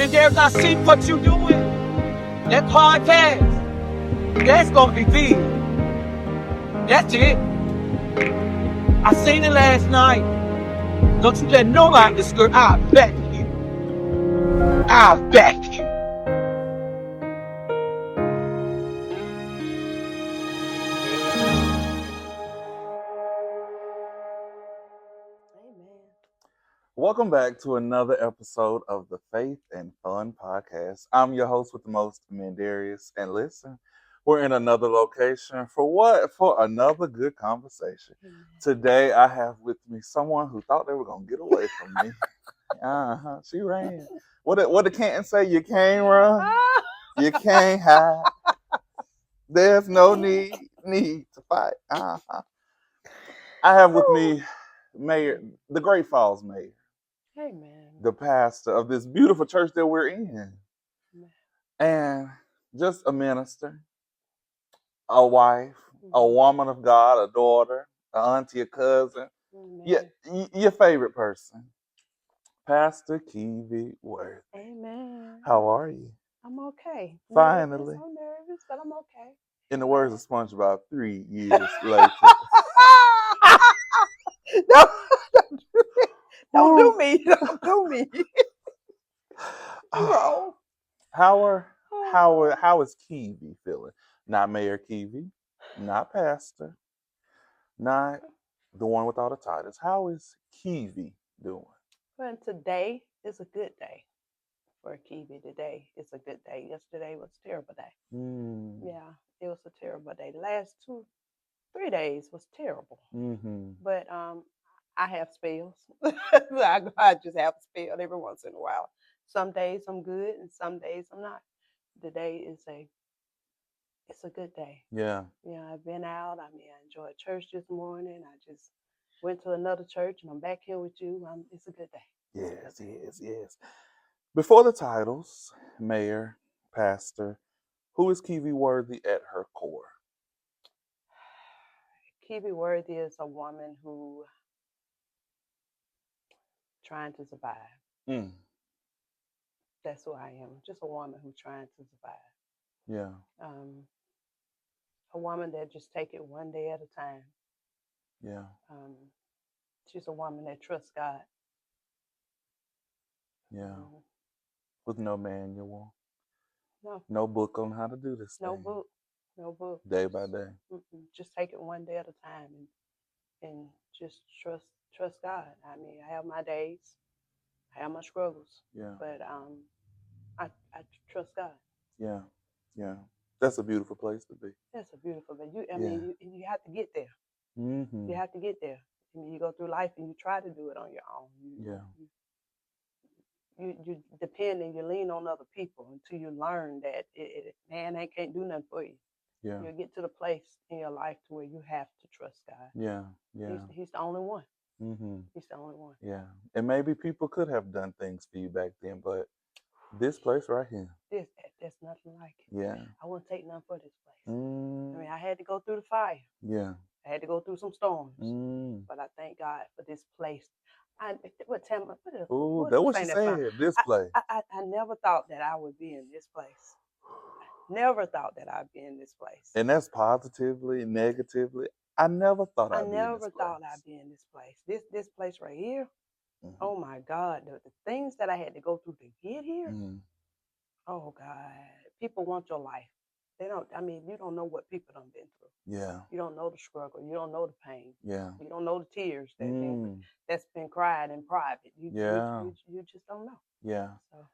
And there's I see what you doing. That podcast, that's gonna be big. That's it. I seen it last night. Don't you let nobody discourage. I'll back you. I'll back you. Amen. Welcome back to another episode of the Faith and Fun Podcast. I'm your host with the most, Mandarius. And listen, we're in another location for what? For another good conversation. Amen. Today, I have with me someone who thought they were going to get away from me. She ran. What did Canton say? You can't run. You can't hide. There's no need to fight. I have with me Mayor, the Great Falls Mayor, Amen. the pastor of this beautiful church that we're in, and just a minister, a wife, a woman of God, a daughter, an auntie, a cousin, your favorite person, Pastor Keevi Worth. Amen. How are you? I'm okay. Finally. I'm nervous, but I'm okay. In the words of SpongeBob, 3 years later. Don't do me. Don't do me. Bro. How is Keevi feeling? Not Mayor Keevi, not Pastor, not the one with all the titles. How is Keevi doing? Well, today is a good day for Keevi. Today is a good day. Yesterday was a terrible day. Yeah, it was a terrible day. The last 3 days was terrible. But I have spells. I just have a spell every once in a while. Some days I'm good and some days I'm not. Today is it's a good day. Yeah. Yeah, I've been out. I enjoyed church this morning. I just went to another church and I'm back here with you. It's a good day. Yes. Before the titles, Mayor, Pastor, who is Keevi Worthy at her core? Keevi Worthy is a woman who trying to survive. That's who I am. Just a woman who's trying to survive. Yeah. A woman that just take it one day at a time. Yeah. She's a woman that trusts God. Yeah. With no manual. No. No book on how to do this No thing. book. No book. Day by day. Just take it one day at a time and just trust God. I have my days. I have my struggles. Yeah. But I trust God. Yeah. That's a beautiful place to be. That's a beautiful place. You have to get there. You have to get there. You go through life and you try to do it on your own. You depend and you lean on other people until you learn that man can't do nothing for you. Yeah. You'll get to the place in your life to where you have to trust God. Yeah. He's the only one. He's the only one. Yeah. And maybe people could have done things for you back then, but this place right here. There's nothing like it. Yeah. I wouldn't take nothing for this place. I had to go through the fire. Yeah. I had to go through some storms. But I thank God for this place. What you said, this place. I never thought that I would be in this place. Never thought that I'd be in this place. And that's positively, negatively. I never thought I'd be in this place. This place right here. Oh my God. The things that I had to go through to get here. Oh God. People want your life. They don't, you don't know what people done been through. Yeah. You don't know the struggle. You don't know the pain. Yeah. You don't know the tears that's been cried in private. You just don't know. Yeah. So.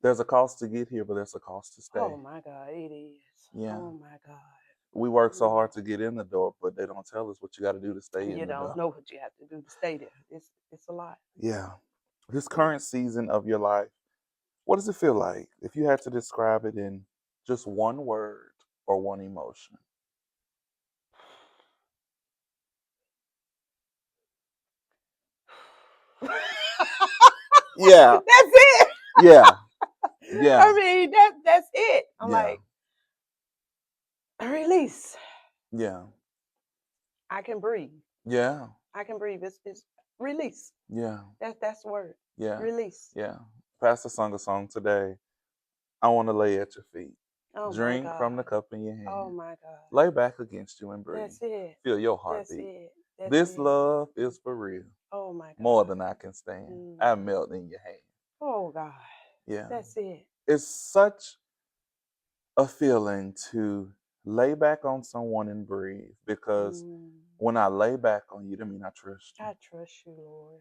There's a cost to get here, but there's a cost to stay. Oh my God, it is. Yeah. Oh my God. We work so hard to get in the door, but they don't tell us what you got to do to stay in the door. You don't know what you have to do to stay there. It's a lot. Yeah. This current season of your life, what does it feel like if you had to describe it in just one word or one emotion? Yeah. That's it. Yeah. That's it. I'm like, release. Yeah. I can breathe. Yeah. I can breathe. It's release. Yeah. That's the word. Yeah. Release. Yeah. Pastor sung a song today. I want to lay at your feet. Oh my Drink from the God. cup in your hand. Oh my God. Lay back against you and breathe. That's it. Feel your That's heartbeat. it. That's This it. love is for real. Oh my God. More than I can stand. Mm. I melt in your hand. Oh God. Yeah. That's it. It's such a feeling to lay back on someone and breathe, because when I lay back on you, that mean I trust you. I trust you, Lord.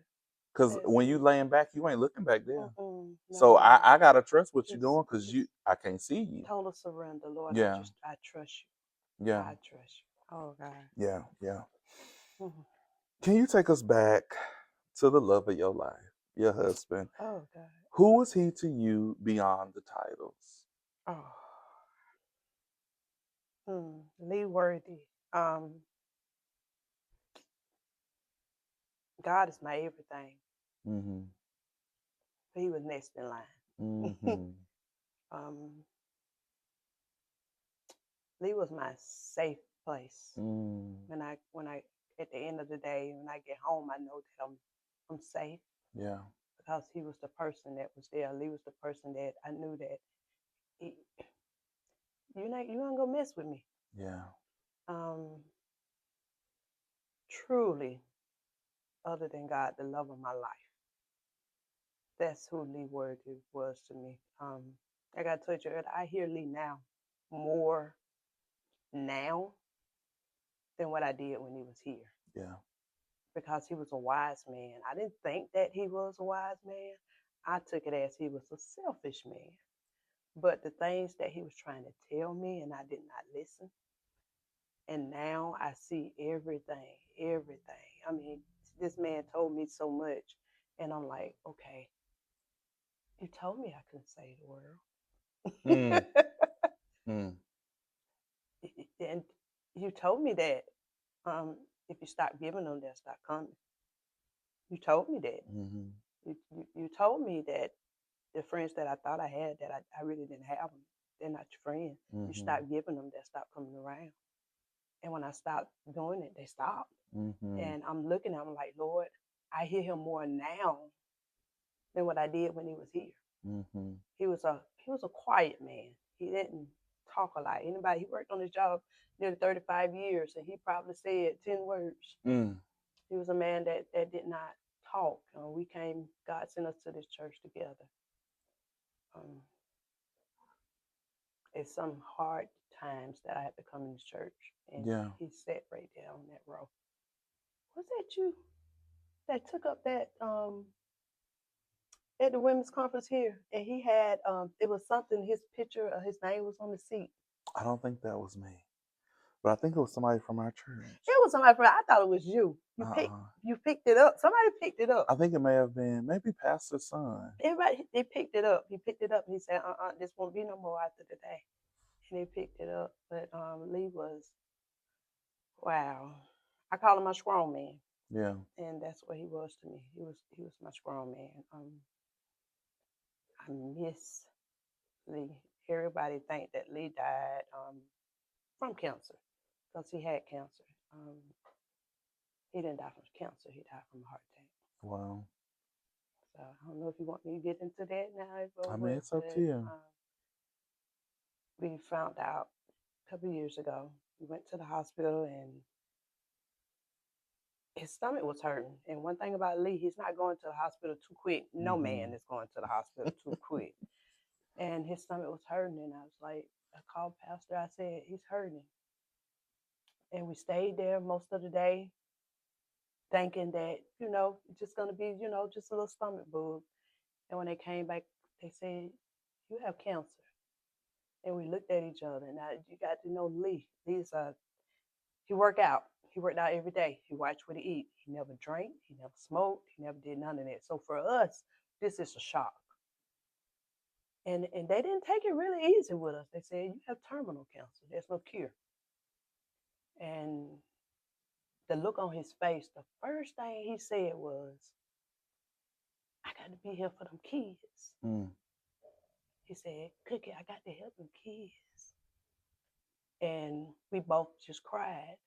Because That's when it. you laying back, you ain't looking back there. No, So no. I gotta trust what you're Just- doing, because I can't see you. Total surrender, Lord. Yeah. I trust you. Yeah. I trust you. Oh God. Yeah. Yeah. Mhm. Can you take us back to the love of your life, your husband? Oh God. Who was he to you beyond the titles? Oh. Lee Worthy. God is my everything. Mm-hmm. He was next in line. Mm-hmm. Lee was my safe place. Mm. When I at the end of the day, when I get home, I know that I'm safe. Yeah. Because he was the person that was there. Lee was the person that I knew that you ain't gonna mess with me. Yeah. Truly, other than God, the love of my life. That's who Lee Worthy was to me. Like I told you earlier, I hear Lee now more now than what I did when he was here. Yeah. Because he was a wise man. I didn't think that he was a wise man. I took it as he was a selfish man. But the things that he was trying to tell me, and I did not listen. And now I see everything, everything. I mean, this man told me so much, and I'm like, okay, you told me I couldn't save the world. Mm. And you told me that if you stop giving them, they'll stop coming. You told me that. Mm-hmm. You told me that the friends that I thought I had, that I really didn't have them. They're not your friends. Mm-hmm. You stop giving them, they'll stop coming around. And when I stopped doing it, they stopped. Mm-hmm. And I'm looking at him like, Lord, I hear him more now than what I did when he was here. Mm-hmm. He was a quiet man. He didn't talk a lot. He worked on his job nearly 35 years, and he probably said 10 words. He was a man that did not talk. God sent us to this church together. It's some hard times that I had to come into church, and he sat right there on that row. Was that you that took up that at the women's conference here? And he had it was something. His picture, his name was on the seat. I don't think that was me, but I think it was somebody from our church. It was somebody from. I thought it was you. You picked it up. Somebody picked it up. I think it may have been maybe Pastor's son. Everybody, they picked it up. He picked it up. And he said, this won't be no more after today. And they picked it up. But Lee was, wow. I call him my strong man. Yeah. And that's what he was to me. He was my strong man. I miss Lee. Everybody think that Lee died from cancer because he had cancer. He didn't die from cancer. He died from a heart attack. Wow. So I don't know if you want me to get into that now. I mean, it's up to you. We found out a couple of years ago. We went to the hospital and his stomach was hurting. And one thing about Lee, he's not going to the hospital too quick. No man is going to the hospital too quick. And his stomach was hurting. And I was like, I called Pastor. I said, he's hurting. And we stayed there most of the day thinking that, it's just going to be, just a little stomach bug. And when they came back, they said, you have cancer. And we looked at each other. Now, you got to know Lee. He worked out. He worked out every day. He watched what he eat. He never drank. He never smoked. He never did none of that. So for us, this is a shock. And they didn't take it really easy with us. They said, you have terminal cancer. There's no cure. And the look on his face, the first thing he said was, I got to be here for them kids. He said, Cookie, I got to help them kids. And we both just cried.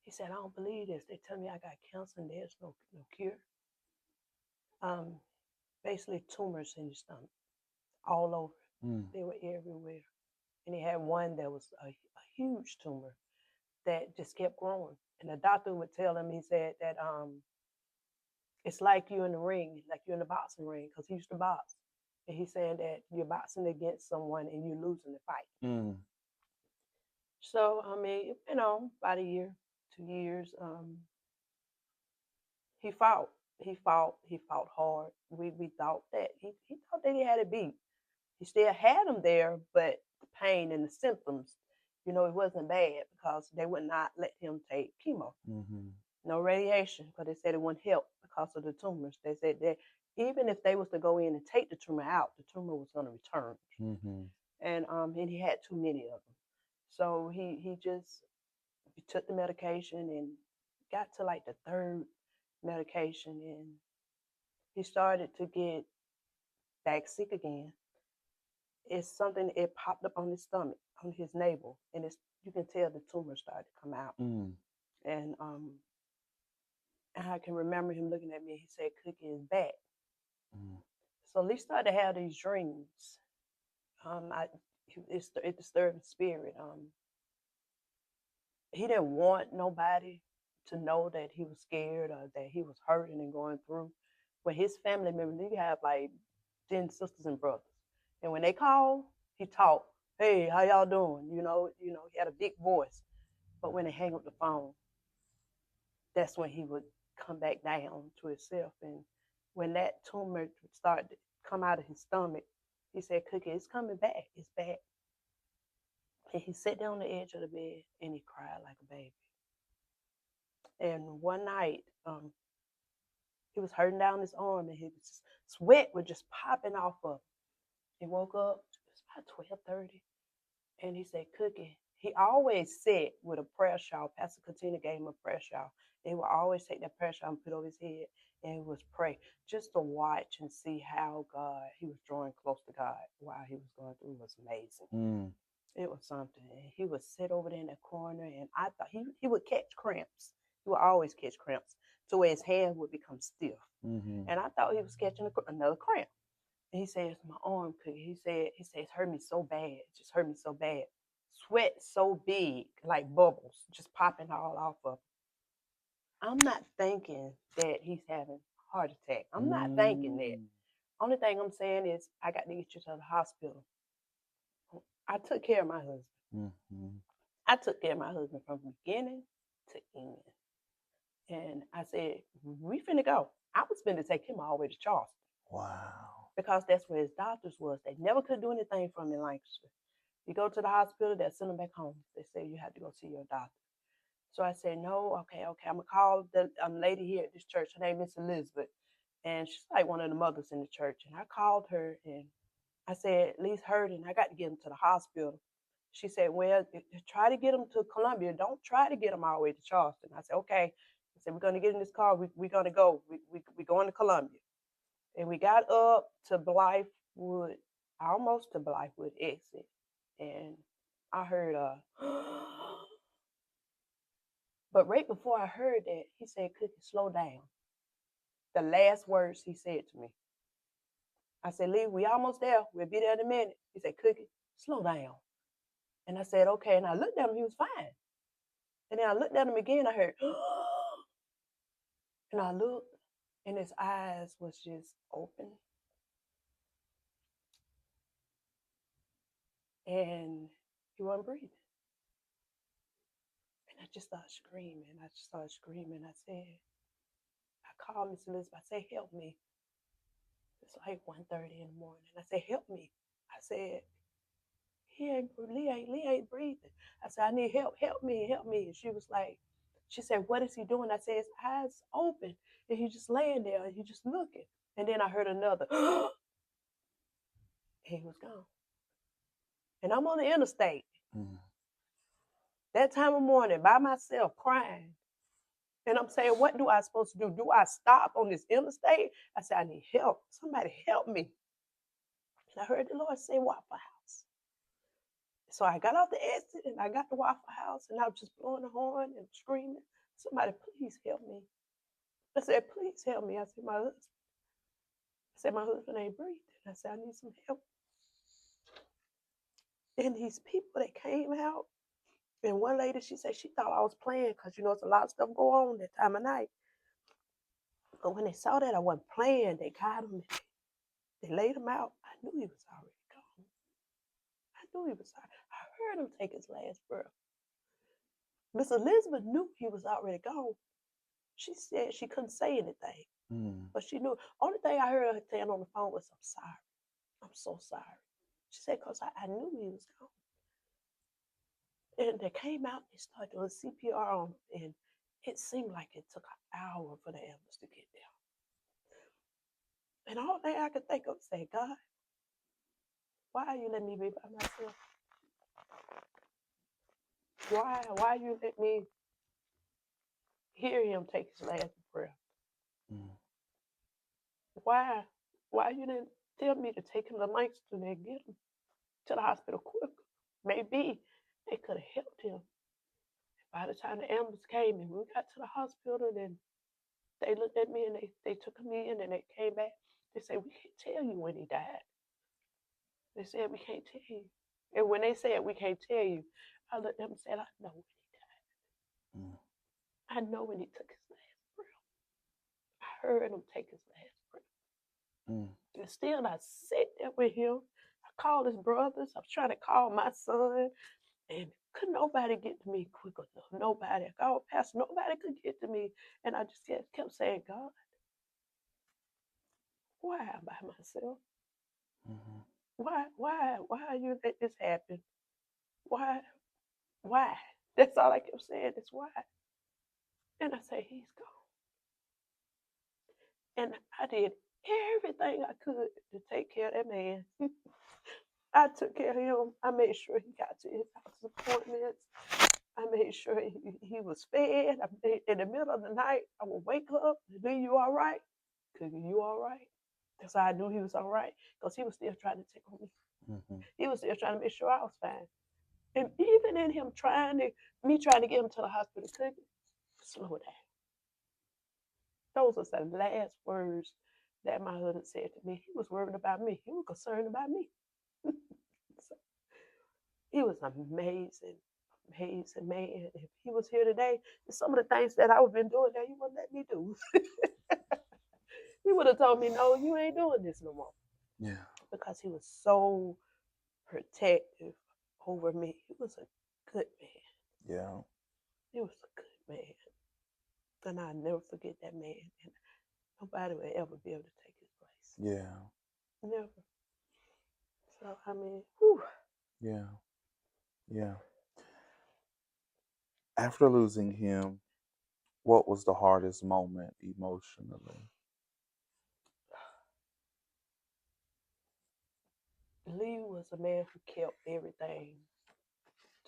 He said, I don't believe this. They tell me I got cancer and there's no cure. basically tumors in his stomach, all over. They were everywhere. And he had one that was a huge tumor that just kept growing. And the doctor would tell him, he said that it's like you in the ring, like you're in the boxing ring, because he used to box. And he's saying that you're boxing against someone and you're losing the fight. So, I mean, about a year, 2 years, he fought. He fought hard. We thought that he thought that he had it beat. He still had him there, but the pain and the symptoms, it wasn't bad because they would not let him take chemo. No radiation, because they said it wouldn't help because of the tumors. They said that even if they was to go in and take the tumor out, the tumor was going to return. And he had too many of them. So he took the medication and got to like the third medication, and he started to get back sick again. It's something, it popped up on his stomach, on his navel, and you can tell the tumor started to come out. And I can remember him looking at me. He said, "Cookie is back." So he started to have these dreams. It disturbed his spirit. He didn't want nobody to know that he was scared or that he was hurting and going through. But his family members, he have like 10 sisters and brothers. And when they called, he talked. "Hey, how y'all doing?" He had a big voice. But when they hang up the phone, that's when he would come back down to himself. And when that tumor started to come out of his stomach, he said, "Cookie, it's coming back. It's back." And he sat down on the edge of the bed and he cried like a baby. And one night, he was hurting down his arm, and sweat was just popping off of him. He woke up, it was about 12:30, and he said, "Cookie." He always sat with a prayer shawl. Pastor Katina gave him a prayer shawl. He would always take that prayer shawl and put it over his head, and he was pray just to watch and see how he was drawing close to God while he was going through. It was amazing. It was something. And he would sit over there in the corner, and I thought he would catch cramps. He would always catch cramps to where his hand would become stiff. And I thought he was catching another cramp. And he said, "It's my arm, Cookie." He said, "It's hurt me so bad. It just hurt me so bad. Sweat so big, like bubbles, just popping all off of him." I'm not thinking that he's having a heart attack. I'm not thinking that. Only thing I'm saying is I got to get you to the hospital. I took care of my husband. I took care of my husband from beginning to end. And I said, "We finna go." I was finna take him all the way to Charleston. Wow. Because that's where his doctors was. They never could do anything for him in Lancaster. You go to the hospital, they'll send him back home. They say you have to go see your doctor. So I said, "No, okay. I'm going to call the lady here at this church. Her name is Elizabeth. And she's like one of the mothers in the church." And I called her and I said, "Lee's hurting. I got to get him to the hospital." She said, "Well, try to get him to Columbia. Don't try to get him all the way to Charleston." I said, "Okay." I said, "We're going to get in this car. We're going to go. We're going to Columbia." And we got up to Blythewood, almost to Blythewood exit. And I heard but right before I heard that, he said, "Cookie, slow down." The last words he said to me. I said, "Lee, we almost there. We'll be there in a minute." He said, "Cookie, slow down." And I said, "Okay." And I looked at him, he was fine. And then I looked at him again, I heard, and I looked, and his eyes was just open. And he wasn't breathing. And I just started screaming. I said, I called Miss Elizabeth. I said, "Help me." It's like 1:30 in the morning. I said, "Help me." I said, Lee ain't breathing. I said, "I need help. Help me. And she said, "What is he doing?" I said, "His eyes open. And he's just laying there and he's just looking." And then I heard another, and he was gone. And I'm on the interstate. That time of morning by myself crying. And I'm saying, what do I supposed to do? Do I stop on this interstate? I said, "I need help. Somebody help me." And I heard the Lord say, "Waffle House." So I got off the exit and I got the Waffle House and I was just blowing the horn and screaming, "Somebody please help me." I said, "Please help me." I said, "My husband." I said, my husband ain't breathing. I said, I need some help. And these people that came out, and one lady, she said she thought I was playing because, you know, it's a lot of stuff go on that time of night. But when they saw that I wasn't playing, they got him. They laid him out. I knew he was already gone. I knew he was already. I heard him take his last breath. Miss Elizabeth knew he was already gone. She said she couldn't say anything, but she knew. Only thing I heard her saying on the phone was, "I'm sorry. I'm so sorry." She said, "Cause I knew he was gone." And they came out and they started doing CPR on him, and it seemed like it took an hour for the ambulance to get there. And all thing I could think of was say, God, why are you letting me be by myself? Why you let me hear him take his last breath? Why you didn't tell me to take him to Langston and get him to the hospital quicker? Maybe they could have helped him. By the time the ambulance came and we got to the hospital, then they looked at me and they took him in and they came back. They said, we can't tell you when he died. They said, we can't tell you. And when they said, we can't tell you, I looked at them and said, I know when he died. I know when he took his last breath. I heard him take his last breath. And still, I sat there with him. I called his brothers. I was trying to call my son. And couldn't nobody get to me quick enough. Nobody. I called Pastor. Nobody could get to me. And I just kept saying, God, why am I by myself? Why you let this happen? Why? That's all I kept saying is why. And I say, he's gone. And I did everything I could to take care of that man. I took care of him. I made sure he got to his doctor's appointments. I made sure he was fed. In the middle of the night, I would wake up. Do you all right? Cookie, you all right? That's how I knew he was all right, because he was still trying to take on me. He was still trying to make sure I was fine. And even in him trying to get him to the hospital, Cookie, slow down. Those was the last words that my husband said to me. He was worried about me. He was concerned about me. So, he was amazing, amazing man. If he was here today, some of the things that I would have been doing that he wouldn't let me do. He would have told me, no, you ain't doing this no more. Yeah. Because he was so protective over me. He was a good man. Yeah. He was a good man. And I'll never forget that man. And nobody will ever be able to take his place. Yeah. Never. So, I mean, whew. Yeah. Yeah. After losing him, what was the hardest moment emotionally? Lee was a man who kept everything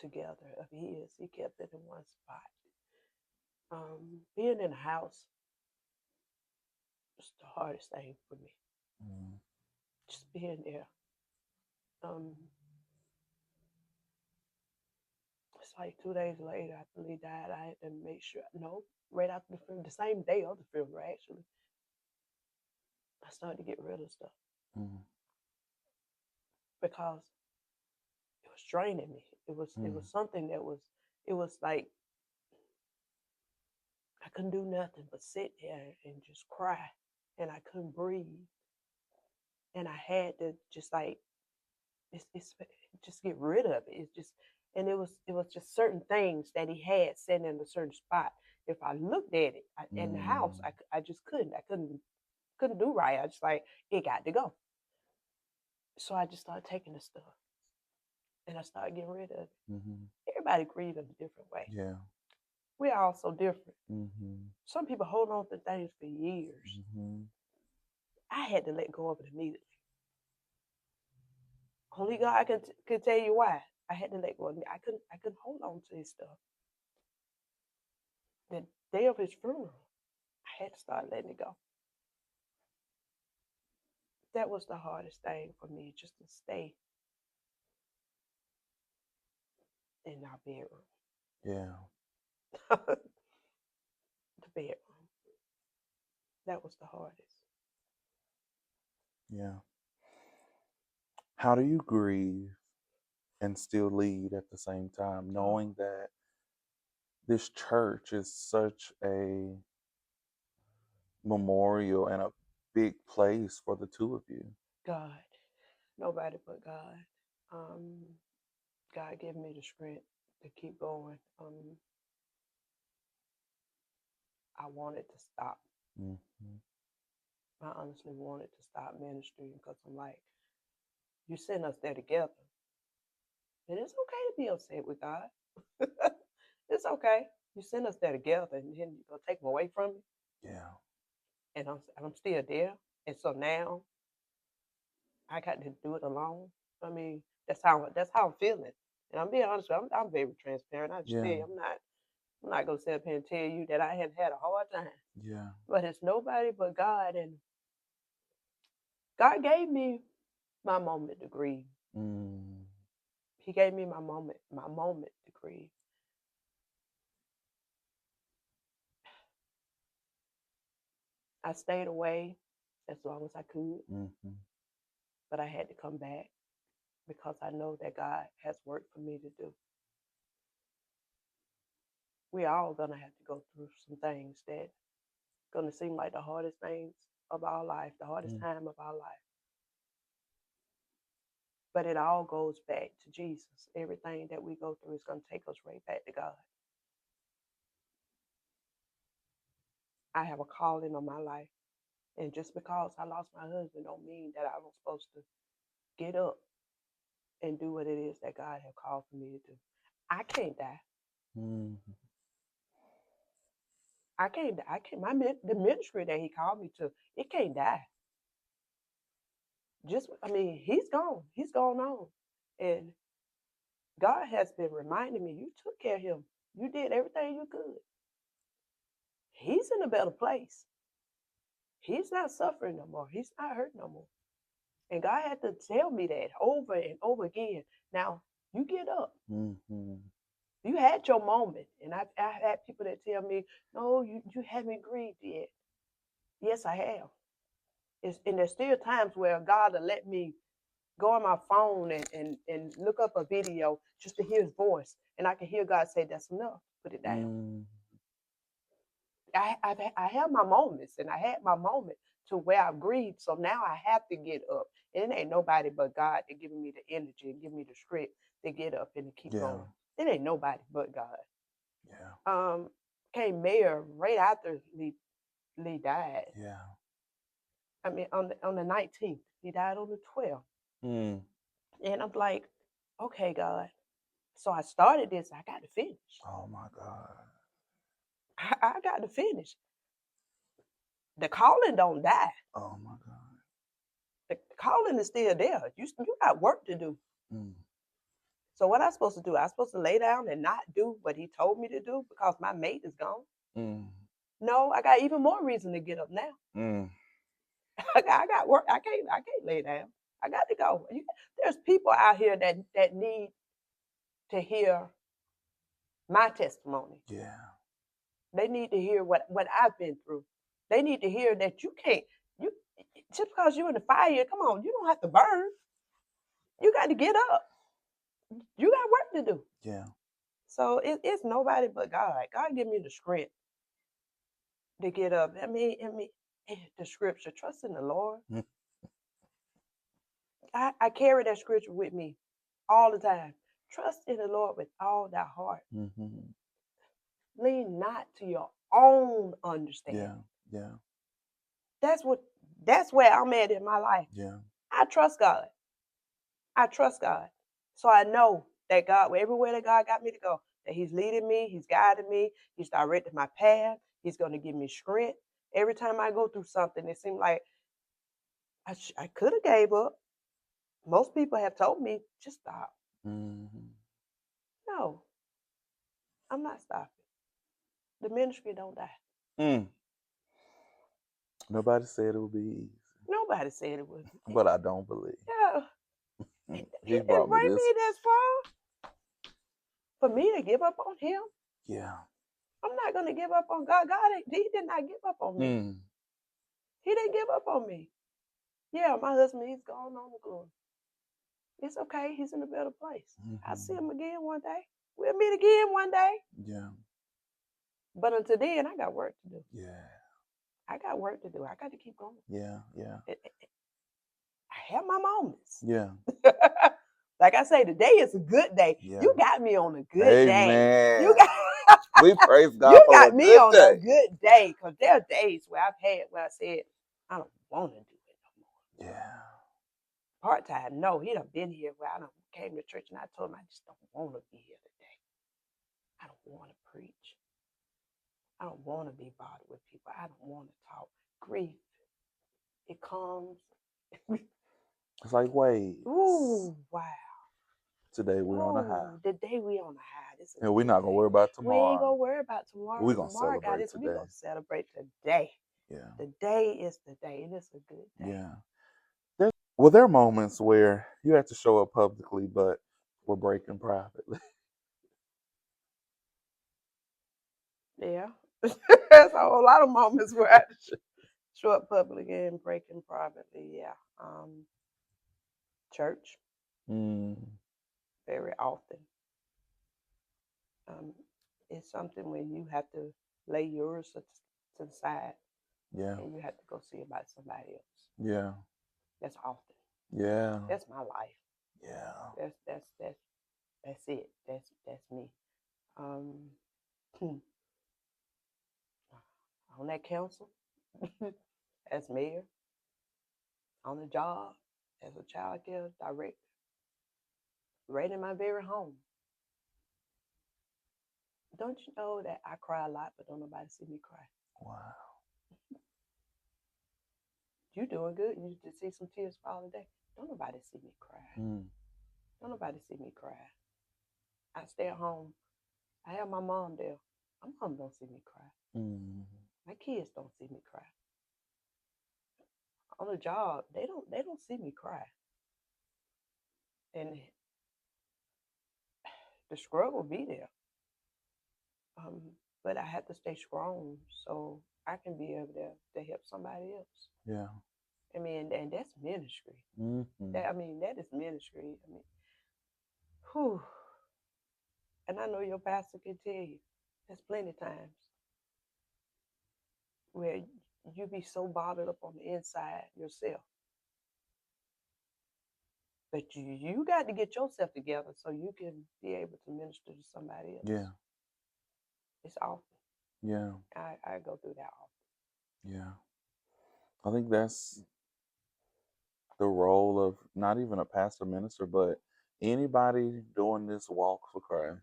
together of his. He kept it in one spot. Being in a house was the hardest thing for me. Just being there. It's like 2 days later after Lee died, I had to make sure, right after the funeral, the same day of the funeral, actually, I started to get rid of stuff. Because it was draining me. It was something that was, it was like, I couldn't do nothing but sit there and just cry, and I couldn't breathe. And I had to just like, just get rid of it. It's just, and it was just certain things that he had sitting in a certain spot. If I looked at it in the house, I just couldn't. I couldn't do right. I just like, it got to go. So I just started taking the stuff, and I started getting rid of it. Everybody grieves in a different way. Yeah. We're all so different. Some people hold on to things for years. I had to let go of it immediately. Only God can tell you why. I had to let go of it. I couldn't hold on to his stuff. The day of his funeral, I had to start letting it go. That was the hardest thing for me, just to stay in our bedroom. Yeah. The bedroom. That was the hardest. Yeah. How do you grieve and still lead at the same time, knowing that this church is such a memorial and a big place for the two of you? God, nobody but God. Um, God gave me the strength to keep going. I wanted to stop. Mm-hmm. I honestly wanted to stop ministry because I'm like, you sent us there together. And it's okay to be upset with God. It's okay. You sent us there together and then you're going to take them away from me. Yeah. And I'm still there. And so now I got to do it alone. I mean, that's how I'm feeling. And I'm being honest with you, I'm very transparent. I just tell Yeah. you, I'm not gonna sit up here and tell you that I had had a hard time. Yeah. But it's nobody but God, and God gave me my moment to grieve. Mm. He gave me my moment to grieve. I stayed away as long as I could, Mm-hmm. but I had to come back because I know that God has work for me to do. We all gonna have to go through some things that gonna seem like the hardest things of our life, the hardest time of our life. But it all goes back to Jesus. Everything that we go through is gonna take us right back to God. I have a calling on my life. And just because I lost my husband don't mean that I was supposed to get up and do what it is that God had called for me to do. I can't die. Mm-hmm. I can't die. The ministry that he called me to, it can't die. He's gone. He's gone on. And God has been reminding me, you took care of him. You did everything you could. He's in a better place. He's not suffering no more. He's not hurt no more. And God had to tell me that over and over again. Now, you get up. Mm-hmm. You had your moment. And I had people that tell me, no, you haven't grieved yet. Yes, I have. And there's still times where God will let me go on my phone and look up a video just to hear his voice. And I can hear God say, that's enough. Put it down. Mm-hmm. I have my moments, and I had my moment to where I grieved. So now I have to get up. And it ain't nobody but God that giving me the energy and give me the strength to get up and to keep Yeah. going. It ain't nobody but God. Yeah. Came mayor right after Lee died. Yeah. I mean, on the 19th, he died on the 12th, Mm. and I'm like, okay, God. So I started this. I got to finish. Oh my God. I got to finish. The calling don't die. Oh my God. The calling is still there. You got work to do. Mm. So what I supposed to do? I supposed to lay down and not do what he told me to do because my mate is gone? Mm. No, I got even more reason to get up now. Mm. I got work. I can't lay down. I got to go. There's people out here that need to hear my testimony. Yeah. They need to hear what I've been through. They need to hear that you can't you just because you're in the fire. Come on, you don't have to burn. You got to get up. You got work to do. Yeah. So it's nobody but God. God give me the strength to get up. The scripture, trust in the Lord. Mm. I carry that scripture with me all the time. Trust in the Lord with all thy heart. Mm-hmm. Lean not to your own understanding. Yeah. Yeah. That's where I'm at in my life. Yeah. I trust God. I trust God. So I know that God, everywhere that God got me to go, that he's leading me, he's guiding me, he's directing my path, he's going to give me strength. Every time I go through something, it seems like I could have gave up. Most people have told me, just stop. Mm-hmm. No, I'm not stopping. The ministry don't die. Mm. Nobody said it would be easy, Nobody said it would. but I don't believe. Yeah. He It brought me bring this. me this far for me to give up on him. Yeah. I'm not going to give up on God. He did not give up on me. Mm. He didn't give up on me. Yeah, my husband, he's gone on to glory. It's okay. He's in a better place. I'll see him again one day. We'll meet again one day. Yeah. But until then, I got work to do. Yeah. I got work to do. I got to keep going. Yeah. Yeah. I have my moments. Yeah. Like I say, today is a good day. Yeah. You got me on a good day. Amen. You got We praise God you for got a me good on day. a good day. Because there are days where I've had where I said, I don't want to do it no more. Yeah. Part-time, no, he done been here where I done came to church and I told him I just don't want to be here today. I don't want to preach. I don't want to be bothered with people. I don't want to talk. Grief, it comes. It's like, wait. Ooh, wow. Today we're on a high. The day we on a high. This is And we're not going to worry about we ain't tomorrow. gonna worry about tomorrow. We're going to Tomorrow, celebrate God, today. we're gonna celebrate today. Yeah. The day is the day, and it's a good day. Yeah. There are moments where you have to show up publicly, but we're breaking privately. Yeah. There's a whole lot of moments where I show up publicly and breaking privately. Yeah. Church, very often. It's something when you have to lay yours to the side. Yeah. And you have to go see about somebody else. Yeah. That's often. Yeah. That's my life. Yeah. That's it. That's me. On that council, as mayor, on the job, as a child care director, right in my very home. Don't you know that I cry a lot, but don't nobody see me cry? Wow. You doing good. You just see some tears fall today. Don't nobody see me cry. Don't nobody see me cry. I stay at home. I have my mom there. My mom don't see me cry. My kids don't see me cry. On the job, they don't see me cry. And the struggle be there. But I have to stay strong so I can be able to help somebody else. Yeah. I mean, and that's ministry. That is ministry. Whew. And I know your pastor can tell you, there's plenty of times where you be so bothered up on the inside yourself. But you got to get yourself together so you can be able to minister to somebody else. Yeah. It's often. Yeah. I go through that often. Yeah. I think that's the role of not even a pastor minister, but anybody doing this walk for Christ.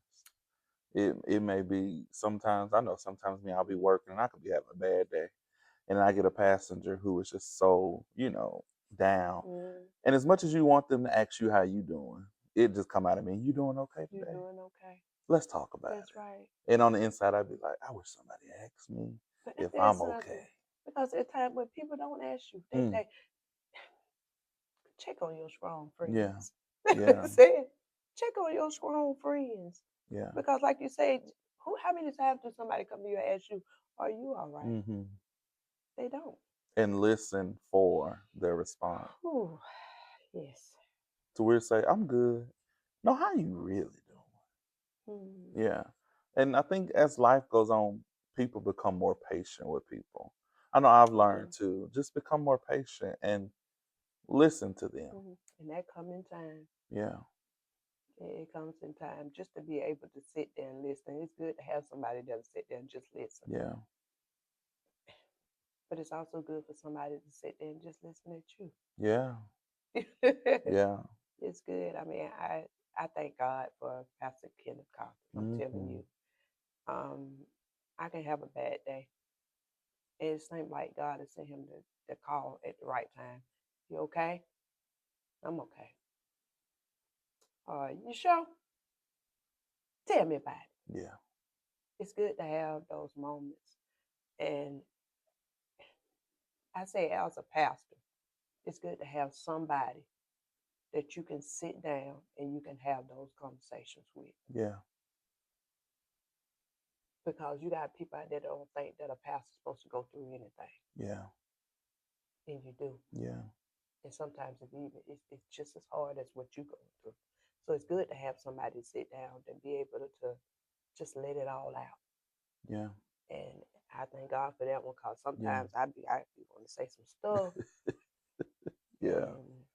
It may be sometimes, I know sometimes me, I'll be working and I could be having a bad day. And I get a passenger who is just so, down. And as much as you want them to ask you how you doing, it just come out of me, you doing okay today? You doing okay? Let's talk about it. That's right. And on the inside, I'd be like, I wish somebody asked me if I'm okay. Because at times when people don't ask you, they say, check on your strong friends. Yeah. Check on your strong friends. Yeah. Because like you said, how many times do somebody come to you and ask you, are you all right? They don't. And listen for their response. Ooh, yes. To where say, I'm good. No, how you really doing? Yeah. And I think as life goes on, people become more patient with people. I know I've learned to just become more patient and listen to them. And that comes in time. Yeah. It comes in time just to be able to sit there and listen. It's good to have somebody that'll sit there and just listen. Yeah. But it's also good for somebody to sit there and just listen at you. Yeah. Yeah. It's good. I thank God for Pastor Kenneth Cochran. I'm telling you. I can have a bad day. And it seems like God has sent him to call at the right time. You okay? I'm okay. You sure? Tell me about it. Yeah. It's good to have those moments. And I say as a pastor, it's good to have somebody that you can sit down and you can have those conversations with. Yeah. Because you got people out there that don't think that a pastor's supposed to go through anything. Yeah. And you do. Yeah. And sometimes it's just as hard as what you're going through. So it's good to have somebody to sit down and be able to just let it all out. Yeah. And I thank God for that one, because Yeah. sometimes I be want to say some stuff, Yeah. and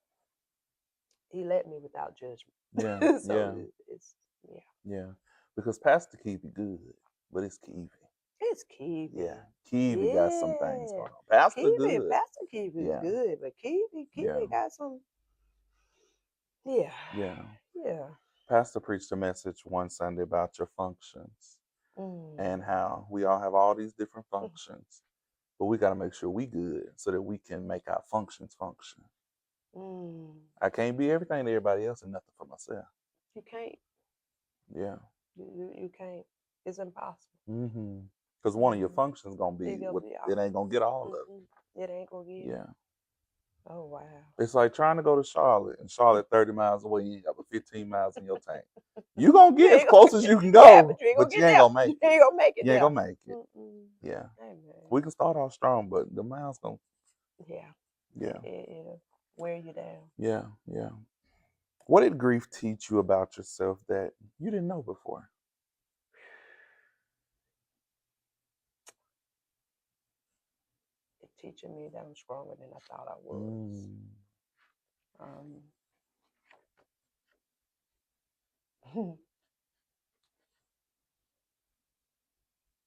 he let me without judgment. Yeah. So Yeah. it's yeah, Yeah. Because Pastor Keevi good, but it's Keevi. it's Keevi. Yeah. Keevi got some things Yeah, going on. Pastor Keevi, good. Pastor Keevi is Yeah. good, but Yeah. Keevi got some. Yeah, Yeah. yeah. Pastor preached a message one Sunday about your functions and Mm. how we all have all these different functions, but we got to make sure we good so that we can make our functions function. Mm. I can't be everything to everybody else and nothing for myself. You can't. Yeah. You can't. It's impossible. Because one of your functions gonna be It gonna what be it ain't gonna get all of It ain't gonna it. get it. Yeah. Oh wow. It's like trying to go to Charlotte, and Charlotte 30 miles away. You ain't got but 15 miles in your tank. You gonna You get as ain't gonna close as you can go, yeah, but you ain't gonna but you get ain't there. gonna make You it. ain't gonna make it You ain't there. gonna make it. Mm-mm. Yeah. Amen. We can start off strong, but the miles gonna. Yeah. Yeah. It'll wear you down. Yeah. Yeah. What did grief teach you about yourself that you didn't know before? It's teaching me that I'm stronger than I thought I was. Um,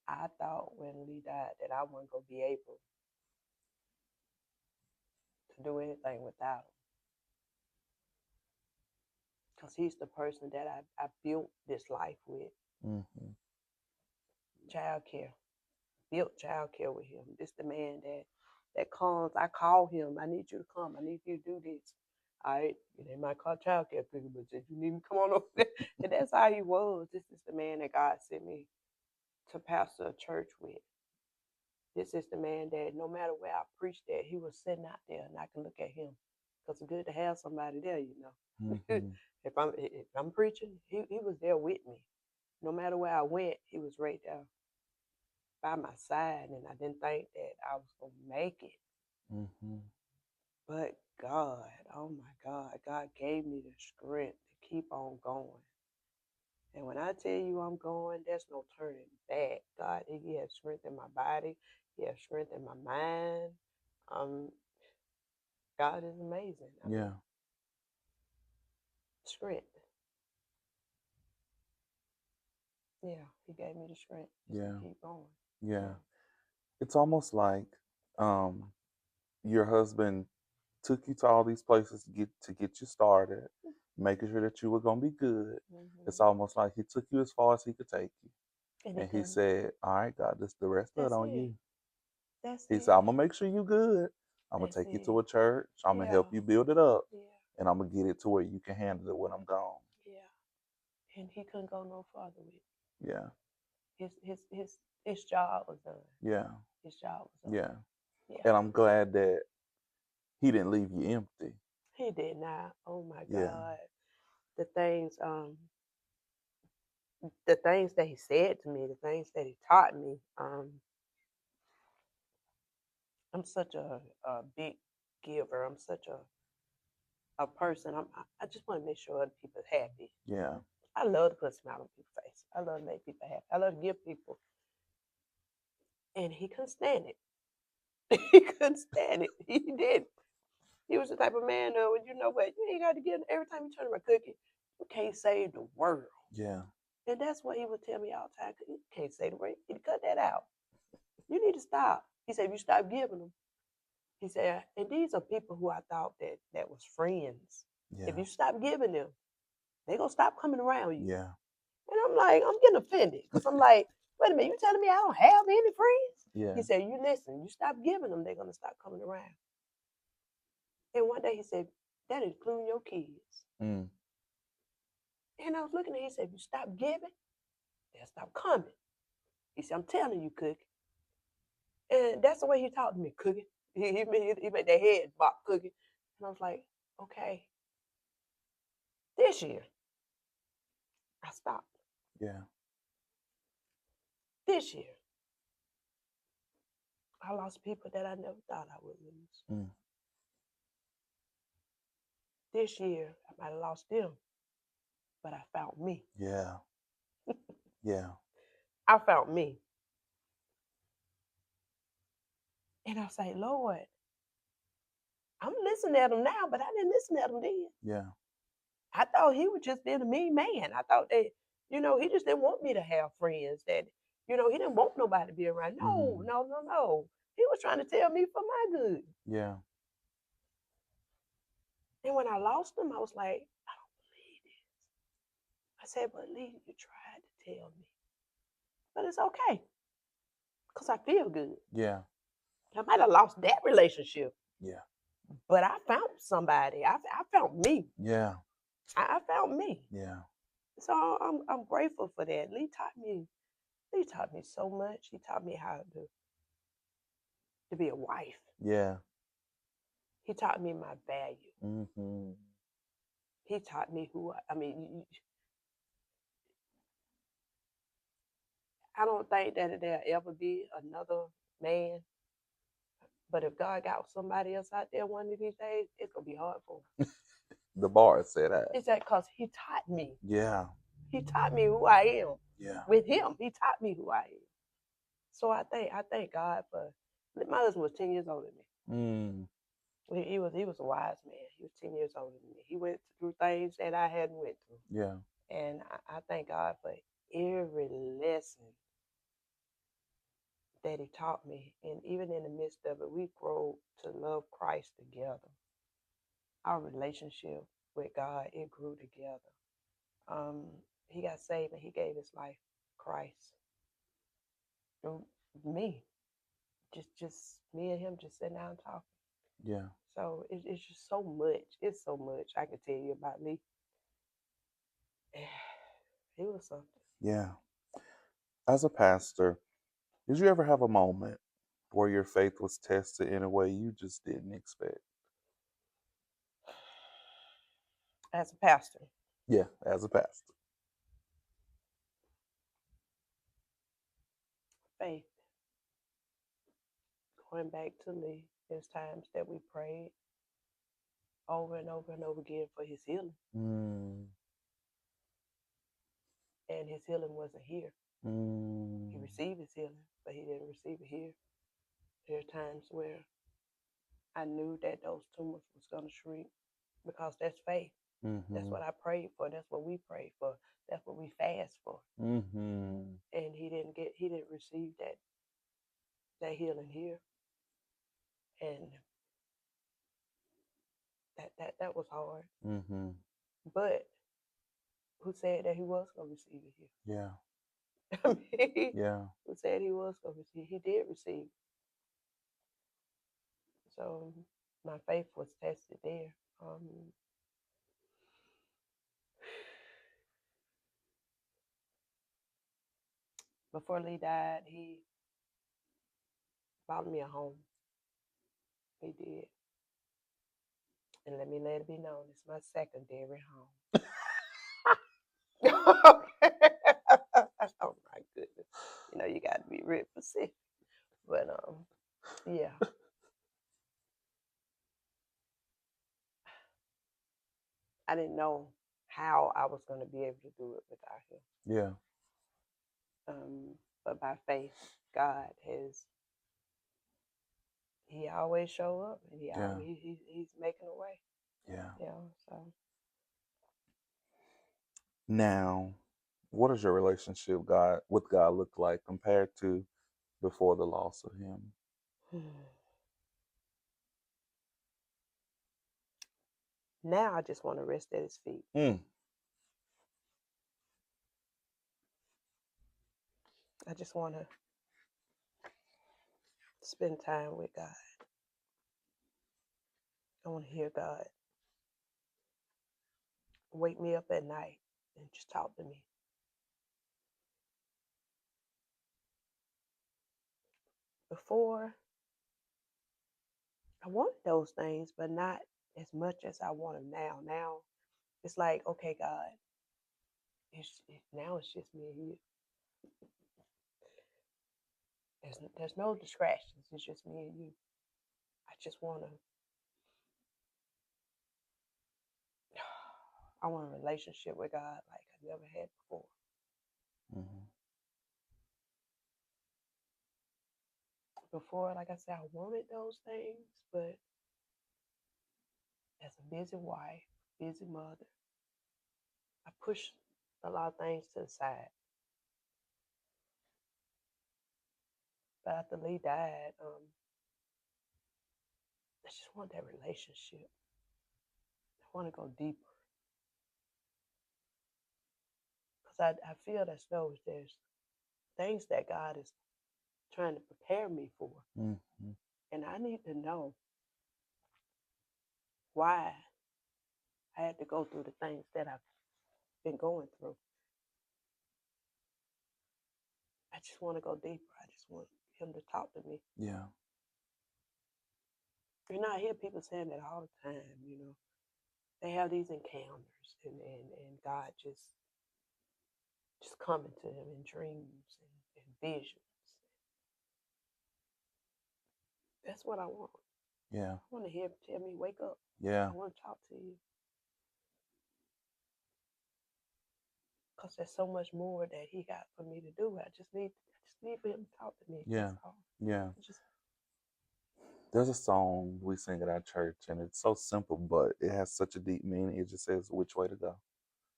I thought when Lee died that I wasn't gonna be able to do anything without him, because he's the person that I built this life with. Mm-hmm. Child care. Built child care with him. This the man that comes. I call him. I need you to come. I need you to do this. All right. They might call child care people, but if you need me, come on over there. And that's how he was. This is the man that God sent me to pastor a church with. This is the man that no matter where I preached at, he was sitting out there and I can look at him. Because it's good to have somebody there, you know. Mm-hmm. if I'm preaching, he was there with me. No matter where I went, he was right there by my side, and I didn't think that I was gonna make it. Mm-hmm. But God, oh my God gave me the strength to keep on going. And when I tell you I'm going, there's no turning back. God, He has strength in my body. He has strength in my mind. Um, God is amazing. I mean, Yeah. strength. Yeah, He gave me the strength just Yeah. to keep going. Yeah. It's almost like um, your husband took you to all these places to get you started, making sure that you were gonna be good. It's almost like he took you as far as he could take you, And and he said, "All right, God, this the rest of it that's on it. you." That's He it. said, "I'm gonna make sure you good. I'm gonna That's take you it. to a church. I'm gonna Yeah. help you build it up, Yeah. and I'm gonna get it to where you can handle it when I'm gone." Yeah. And he couldn't go no farther with it. Yeah. His job was done. Yeah. His job was done. Yeah. Yeah. And I'm glad that he didn't leave you empty. He did not. Oh my Yeah. God. The things that he said to me, the things that he taught me, I'm such a big giver. I'm such a person. I just want to make sure other people are happy. Yeah. I love to put a smile on people's face. I love to make people happy. I love to give people. And he couldn't stand it. He couldn't stand it. He did. He was the type of man, though, you know what? You ain't got to get every time you turn around cooking, you can't save the world. Yeah. And that's what he would tell me all the time. You can't save the world. You need to cut that out. You need to stop. He said, if you stop giving them, he said, and these are people who I thought that was friends. Yeah. If you stop giving them, they're going to stop coming around you. Yeah. And I'm like, I'm getting offended because I'm like, wait a minute, you telling me I don't have any friends? Yeah. He said, you listen, you stop giving them, they're going to stop coming around. And one day he said, that including your kids. Mm. And I was looking at him, he said, if you stop giving, they'll stop coming. He said, I'm telling you, Cookie. And that's the way he talked to me, Cookie. He made their head bop, Cookie. And I was like, okay. This year, I stopped. Yeah. This year, I lost people that I never thought I would lose. Mm. This year, I might have lost them, but I found me. Yeah. Yeah. I found me. And I say, Lord, I'm listening at him now, but I didn't listen at him then. Yeah. I thought he was just being a mean man. I thought that, he just didn't want me to have friends, that, he didn't want nobody to be around. No, Mhm. no, no, no. He was trying to tell me for my good. Yeah. And when I lost him, I was like, I don't believe this. I said, but Lee, you tried to tell me. But it's okay, because I feel good. Yeah. I might have lost that relationship, Yeah. but I found somebody. I found me. Yeah. I found me. Yeah. So I'm grateful for that. Lee taught me so much. He taught me how to be a wife. Yeah. He taught me my value. Mhm. He taught me I don't think that there'll ever be another man. But if God got somebody else out there one of these days, it's gonna be hard for him. The bar said that. It's that because he taught me. Yeah. He taught me who I am. Yeah. With him, he taught me who I am. So I thank God for. My husband was 10 years older than me. Mm. He was a wise man. He was 10 years older than me. He went through things that I hadn't went through. Yeah. And I thank God for every lesson that he taught me. And even in the midst of it, we grow to love Christ together. Our relationship with God, it grew together. He got saved and he gave his life to Christ through me. Just me and him just sitting down talking. Yeah. So it's just so much. It's so much I can tell you about Lee. He was something. Yeah. As a pastor, did you ever have a moment where your faith was tested in a way you just didn't expect? As a pastor, Yeah, as a pastor. faith. Going back to Lee, there's times that we prayed over and over and over again for his healing. Mm. And his healing wasn't here. Mm. He received his healing, but he didn't receive it here. There are times where I knew that those tumors was going to shrink because that's faith. Mm-hmm. That's what I prayed for. That's what we prayed for. That's what we fast for. Mm-hmm. And he didn't receive that healing here. And that was hard. Mm-hmm. But who said that he was going to receive it here? Yeah. I mean, Yeah. who said he was going to receive? He did receive. So my faith was tested there. Before Lee died, he bought me a home. He did. And let it be known, it's my secondary home. Oh my goodness. You got to be real specific. But yeah. I didn't know how I was going to be able to do it without him. Yeah. But by faith, God he always show up, and he's making a way. Yeah. So Now, what does your relationship with God look like compared to before the loss of him? now I just want to rest at his feet. Mm. I just want to spend time with God. I want to hear God wake me up at night and just talk to me. Before, I wanted those things, but not as much as I want them now. Now, it's like, okay, God, now it's just me and you. There's no distractions. It's just me and you. I just want to I want a relationship with God like I never had before. Mm-hmm. Before, like I said, I wanted those things, but as a busy wife, busy mother, I pushed a lot of things to the side. But after Lee died, I just want that relationship. I want to go deeper. Because I feel as though there's things that God is trying to prepare me for. Mm-hmm. And I need to know why I had to go through the things that I've been going through. I just want to go deeper. I just want him to talk to me. Yeah. And I hear people saying that all the time, you know. They have these encounters and God just coming to them in dreams and visions. That's what I want. Yeah. I want to hear him tell me, wake up. Yeah. I want to talk to you. Because there's so much more that he got for me to do. I just need for him to talk to me. Yeah. That's all. Yeah. Just, There's a song we sing at our church, and it's so simple, but it has such a deep meaning. It just says, "Which way to go?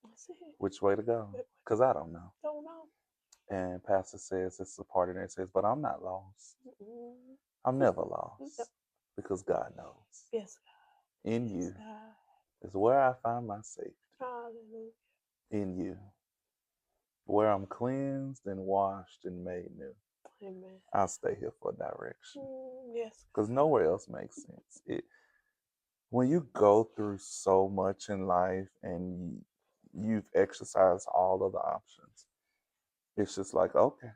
that's it. Which way to go?" Because I don't know. Don't know. And Pastor says, it's a part in there that says, "But I'm not lost. Mm-hmm. I'm never lost because God knows. Yes, God. In Yes, you God. is where I find my safety. Hallelujah. In you, where I'm cleansed and washed and made new. Amen. I'll stay here for direction Yes. because nowhere else makes sense. When you go through so much in life and you've exercised all of the options, it's just like, okay,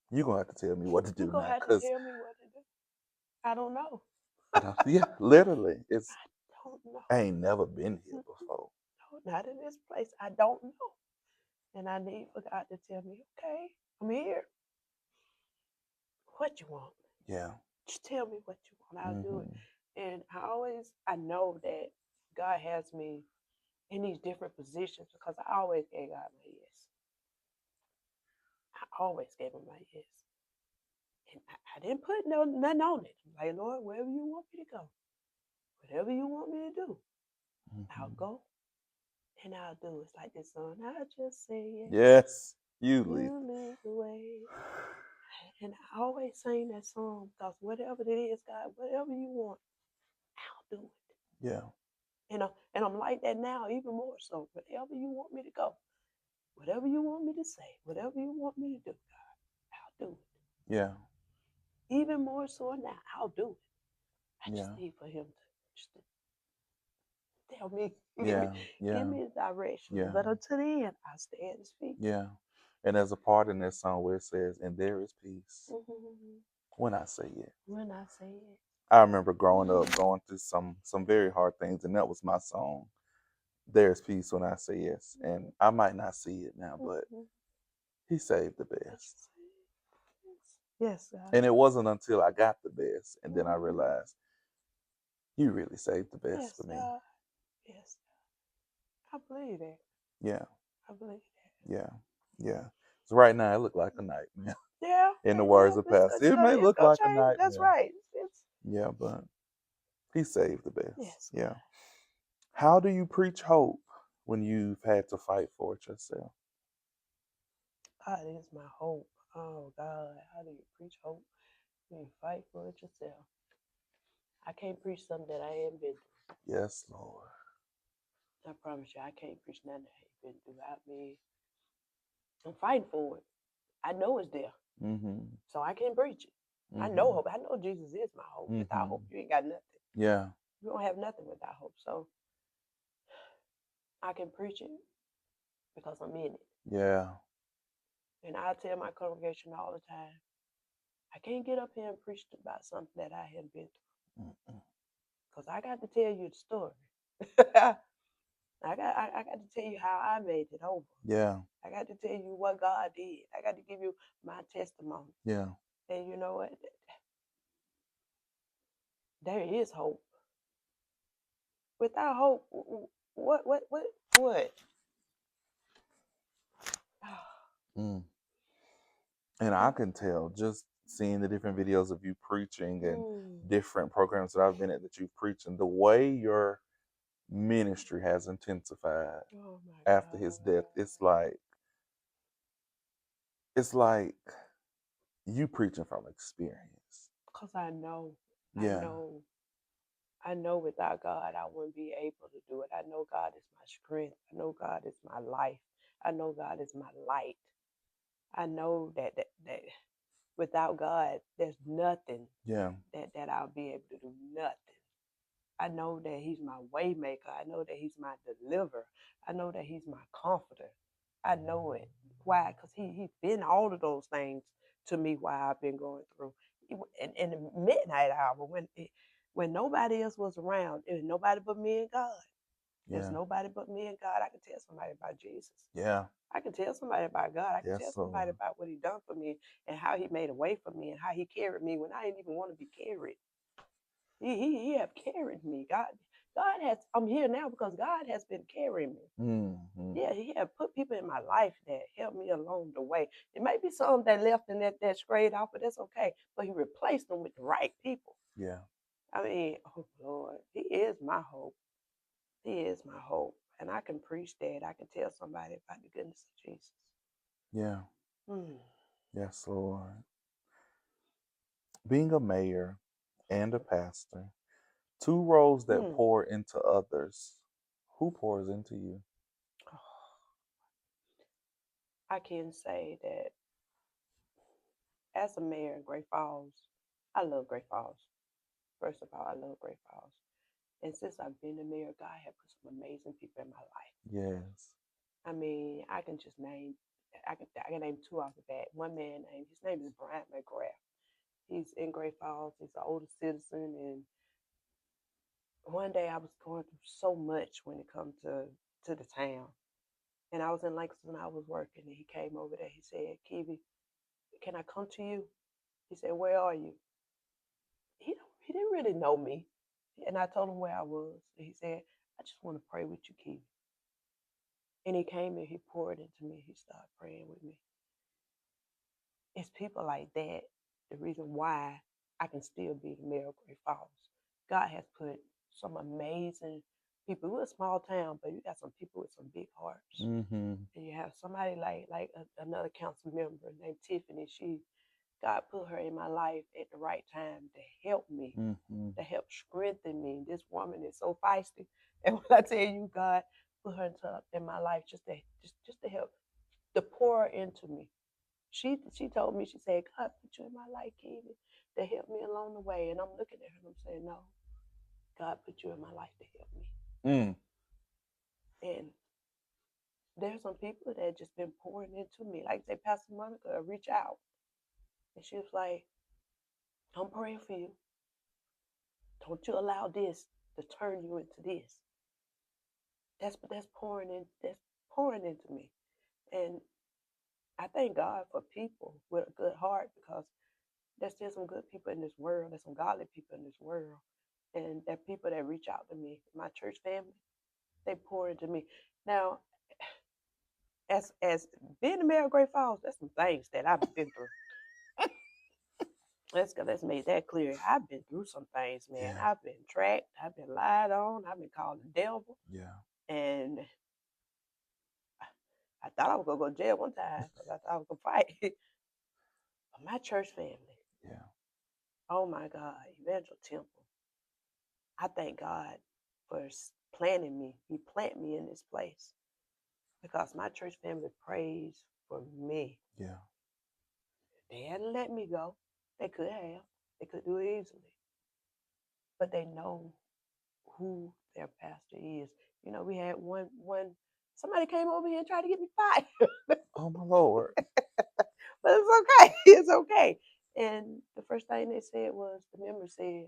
you're going to have to tell me what to You're do going now to have to because tell me what to do. I don't know. yeah, literally, I don't know. I ain't never been here before. No, not in this place. I don't know. And I need for God to tell me, okay, I'm here. What you want? Yeah. Just tell me what you want. I'll do it. Mm-hmm. And I know that God has me in these different positions because I always gave God my yes. I always gave him my yes. And I didn't put nothing on it. I'm like, Lord, wherever you want me to go, whatever you want me to do, Mm-hmm. I'll go and I'll do it. It's like this song. I'll just say yes. Yes, you lead. You lead the way. And I always sing that song because whatever it is, God, whatever you want, I'll do it. Yeah. And I'm like that now, even more so. Whatever you want me to go, whatever you want me to say, whatever you want me to do, God, I'll do it. Yeah. Even more so now, I'll do it. I just Yeah. need for him to tell me, Yeah. give me the direction. Yeah. But until then, I stay at his feet. Yeah. And there's a part in that song where it says, "And there is peace Mm-hmm. when I say it." When I say it. I remember growing up, going through some very hard things, and that was my song. There's peace when I say yes, and I might not see it now, but he saved the best. Yes, God. And it wasn't until I got the best, and then I realized, you really saved the best for me. God. Yes, I believe it. Yeah. I believe it. Yeah. Yeah. So right now, it looked like a nightmare. Yeah. In the words of Pastor, it may look like a nightmare. That's right. Yeah, but he saved the best. Yes. Yeah. How do you preach hope when you've had to fight for it yourself? God is my hope. Oh God, how do you preach hope when you fight for it yourself? I can't preach something that I ain't been through. Yes, Lord. I promise you, I can't preach nothing that I ain't been through. I'm fighting for it. I know it's there. Mm-hmm. So I can't preach it. Mm-hmm. I know hope. I know Jesus is my hope. Without hope, you ain't got nothing. Yeah. You don't have nothing without hope. So I can preach it because I'm in it. Yeah. And I tell my congregation all the time, I can't get up here and preach about something that I haven't been through. Because I got to tell you the story. I got to tell you how I made it over. Yeah. I got to tell you what God did. I got to give you my testimony. Yeah. And you know what? There is hope. Without hope, what? Mm. And I can tell just seeing the different videos of you preaching and different programs that I've been at that you've preached, and the way your ministry has intensified Oh my after his death. God. It's like you preaching from experience. Because I know, Yeah. I know without God, I wouldn't be able to do it. I know God is my strength. I know God is my life. I know God is my light. I know that without God, there's nothing Yeah. that I'll be able to do. Nothing. I know that He's my waymaker. I know that He's my deliverer. I know that He's my comforter. I know it. Why? Because He's been all of those things to me while I've been going through. In the midnight hour, when nobody else was around, it was nobody but me and God. There's Yeah. nobody but me and God. I can tell somebody about Jesus. Yeah. I can tell somebody about God. I can Yes, tell somebody Lord. about what He done for me and how He made a way for me and how He carried me when I didn't even want to be carried. He have carried me. God has. I'm here now because God has been carrying me. Mm-hmm. Yeah, He have put people in my life that helped me along the way. It may be some that left and that strayed off, but that's okay. But He replaced them with the right people. Yeah. I mean, oh Lord, He is my hope. He is my hope, and I can preach that. I can tell somebody about the goodness of Jesus. Yeah. Hmm. Yes, Lord. Being a mayor and a pastor, two roles that Hmm. pour into others. Who pours into you? I can say that as a mayor in Great Falls, I love Great Falls. First of all, I love Great Falls. And since I've been the mayor, God has put some amazing people in my life. Yes. I mean, I can name two off the bat. One man his name is Brian McGrath. He's in Great Falls. He's an older citizen. And one day I was going through so much when it comes to the town. And I was in Langston, I was working, and he came over there. He said, Keevi, can I come to you? He said, where are you? He didn't really know me. And I told him where I was. And he said, I just want to pray with you, Keevi. And he came and he poured into me. He started praying with me. It's people like that, the reason why I can still be the mayor of Great Falls. God has put some amazing people. We're a small town, but you got some people with some big hearts. Mm-hmm. And you have somebody like another council member named Tiffany. God put her in my life at the right time to help me, Mm-hmm. to help strengthen me. This woman is so feisty, and when I tell you, God put her in my life just to help, to pour into me. She told me, she said, God put you in my life, Keevi, to help me along the way. And I'm looking at her and I'm saying, no, God put you in my life to help me. Mm. And there's some people that just been pouring into me. Like say, Pastor Monica, reach out. And she was like, I'm praying for you. Don't you allow this to turn you into this. That's pouring into me. And I thank God for people with a good heart because there's still some good people in this world. There's some godly people in this world. And there are people that reach out to me. My church family, they pour into me. Now, as being the mayor of Great Falls, there's some things that I've been through. Let's make that clear. I've been through some things, man. Yeah. I've been tracked. I've been lied on. I've been called the devil. Yeah. And I thought I was gonna go to jail one time because I thought I was gonna fight. But my church family, Yeah. oh my God, Evangel Temple. I thank God for planting me. He planted me in this place because my church family prays for me. Yeah. They hadn't let me go. They could have. They could do it easily. But they know who their pastor is. You know, we had one somebody came over here and tried to get me fired. Oh my Lord. But it's okay. It's okay. And the first thing they said was the member said,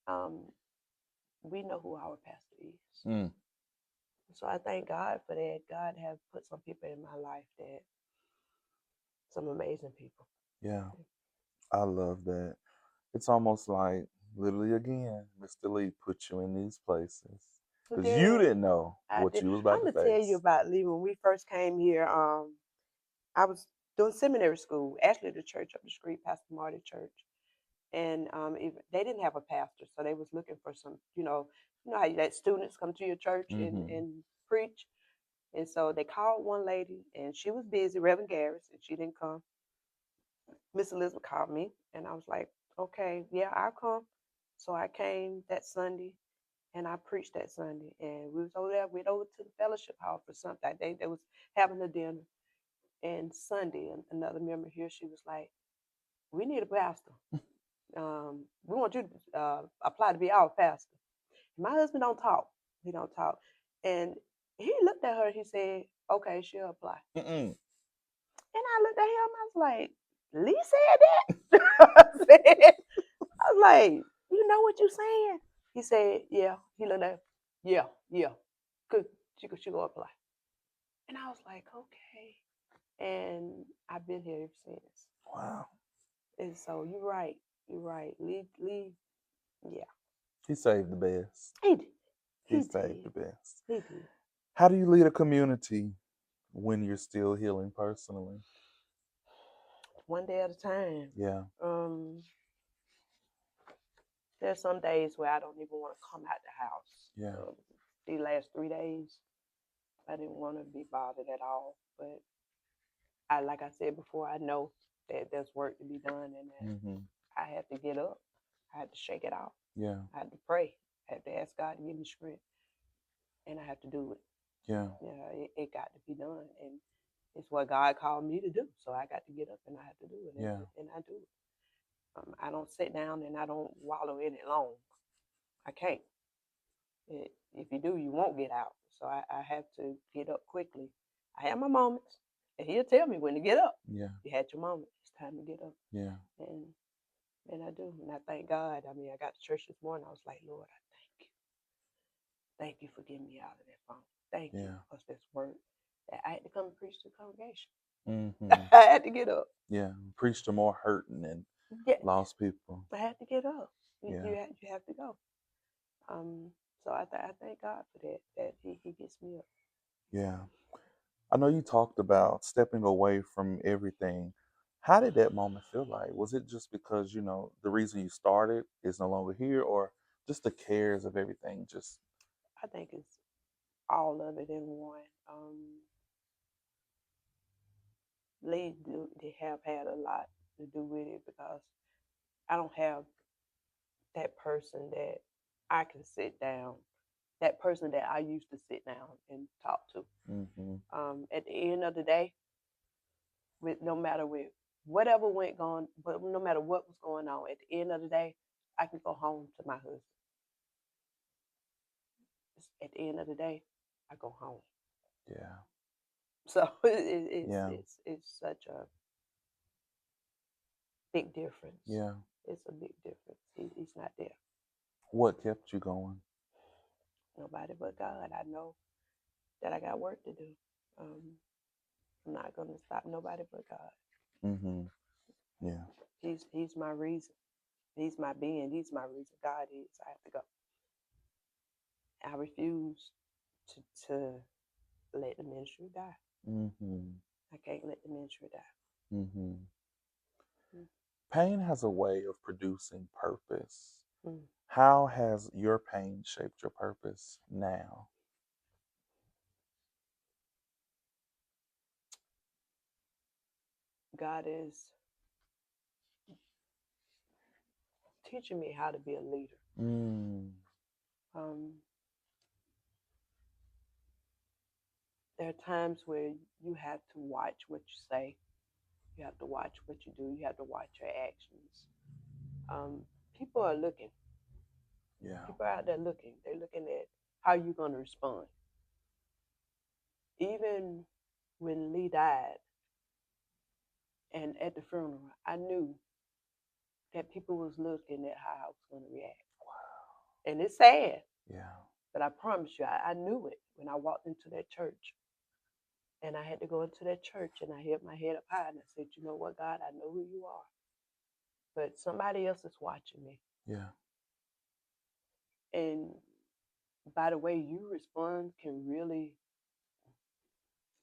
um, we know who our pastor is. Mm. So I thank God for that. God have put some people in my life that some amazing people. Yeah. I love that. It's almost like literally again, Mr. Lee put you in these places But because you then didn't know I what did. you was about I'm to gonna tell you face. about Lee. When we first came here, I was doing seminary school. Actually, the church up the street, Pastor Marty Church, and even, they didn't have a pastor, so they was looking for some. You know how you let students come to your church Mm-hmm. and preach, and so they called one lady, and she was busy, Reverend Garris, and she didn't come. Miss Elizabeth called me, and I was like, okay, yeah, I'll come. So I came that Sunday, and I preached that Sunday, and we was over there. Went over to the fellowship hall for something. They was having a dinner, and Sunday, another member here, she was like, "We need a pastor. We want you to apply to be our pastor." My husband don't talk. He don't talk, and he looked at her. He said, "Okay, she'll apply." Mm-mm. And I looked at him. I was like, "Lee said that." I was like, "You know what you're saying?" He said, "Yeah." He looked at, "Yeah, yeah. Could she go apply?" And I was like, "Okay." And I've been here ever since. Wow. And so you're right. You're right. Lee, yeah. He saved the best. He did. He He saved did. the best. He did. How do you lead a community when you're still healing personally? One day at a time. Yeah. There's some days where I don't even want to come out the house. Yeah. These last 3 days, I didn't want to be bothered at all. But like I said before, I know that there's work to be done, and that Mm-hmm. I had to get up. I had to shake it off. Yeah. I had to pray. I had to ask God to give me strength, and I have to do it. Yeah. It got to be done, and it's what God called me to do. So I got to get up and I have to do it, Yeah. and I do it. I don't sit down and I don't wallow in it long. I can't. If you do, you won't get out. So I have to get up quickly. I have my moments, and He'll tell me when to get up. Yeah. You had your moment. It's time to get up. Yeah. And I do, and I thank God. I mean, I got to church this morning. I was like, Lord, I thank you. Thank you for getting me out of that phone. Thank you, Yeah. because this word that I had to come and preach to the congregation. Mm-hmm. I had to get up. Yeah. Preach to more hurting and Yeah, lost people. I had to get up. Yeah. You have to go. So I thank God for that. That He gets me up. Yeah. I know you talked about stepping away from everything. How did that moment feel like? Was it just because, the reason you started is no longer here, or just the cares of everything? Just, I think it's all of it in one. They have had a lot to do with it because I don't have that person that I can sit down, that person that I used to sit down and talk to. mm-hmm. At the end of the day, with no matter with whatever went on, but no matter what was going on, at the end of the day, I could go home to my husband. At the end of the day, I go home. Yeah. So Yeah. it's such a big difference. Yeah. It's a big difference. He's not there. What kept you going? Nobody but God. I know that I got work to do. I'm not gonna stop nobody but God. Mm-hmm. Yeah. He's my reason. He's my being. He's my reason. God is. I have to go. I refuse to let the ministry die. Mm-hmm. I can't let the ministry die. Mm-hmm. Mm. Pain has a way of producing purpose. Mm. How has your pain shaped your purpose now? God is teaching me how to be a leader. Mm. There are times where you have to watch what you say. You have to watch what you do. You have to watch your actions. People are looking. Yeah. People are out there looking. They're looking at how you're going to respond. Even when Lee died and at the funeral, I knew that people was looking at how I was going to react. Wow. And it's sad. Yeah. But I promise you, I knew it when I walked into that church. And I had to go into that church and I held my head up high and I said, you know what, God, I know who you are. But somebody else is watching me. Yeah. And by the way you respond can really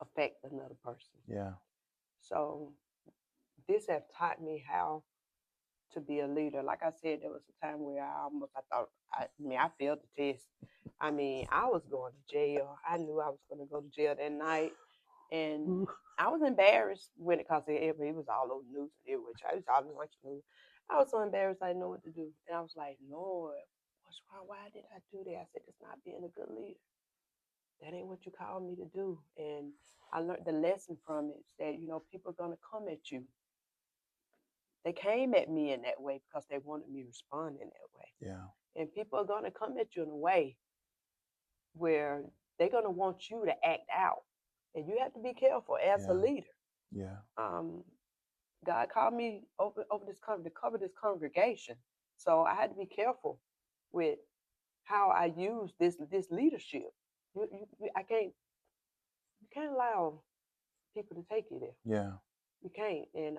affect another person. Yeah. So this have taught me how to be a leader. Like I said, there was a time where I failed the test. I mean, I was going to jail. I knew I was going to go to jail that night, and I was embarrassed when it because it was all over the news. Which I was all watching news. I was so embarrassed I didn't know what to do, and I was like, Lord, what's wrong? Why did I do that? I said, it's not being a good leader. That ain't what you called me to do. And I learned the lesson from it that people are gonna come at you. They came at me in that way because they wanted me to respond in that way. Yeah. And people are going to come at you in a way where they're going to want you to act out. And you have to be careful as a leader. Yeah. God called me over this to cover this congregation. So I had to be careful with how I use this leadership. I can't you can't allow people to take you there. Yeah. You can't. And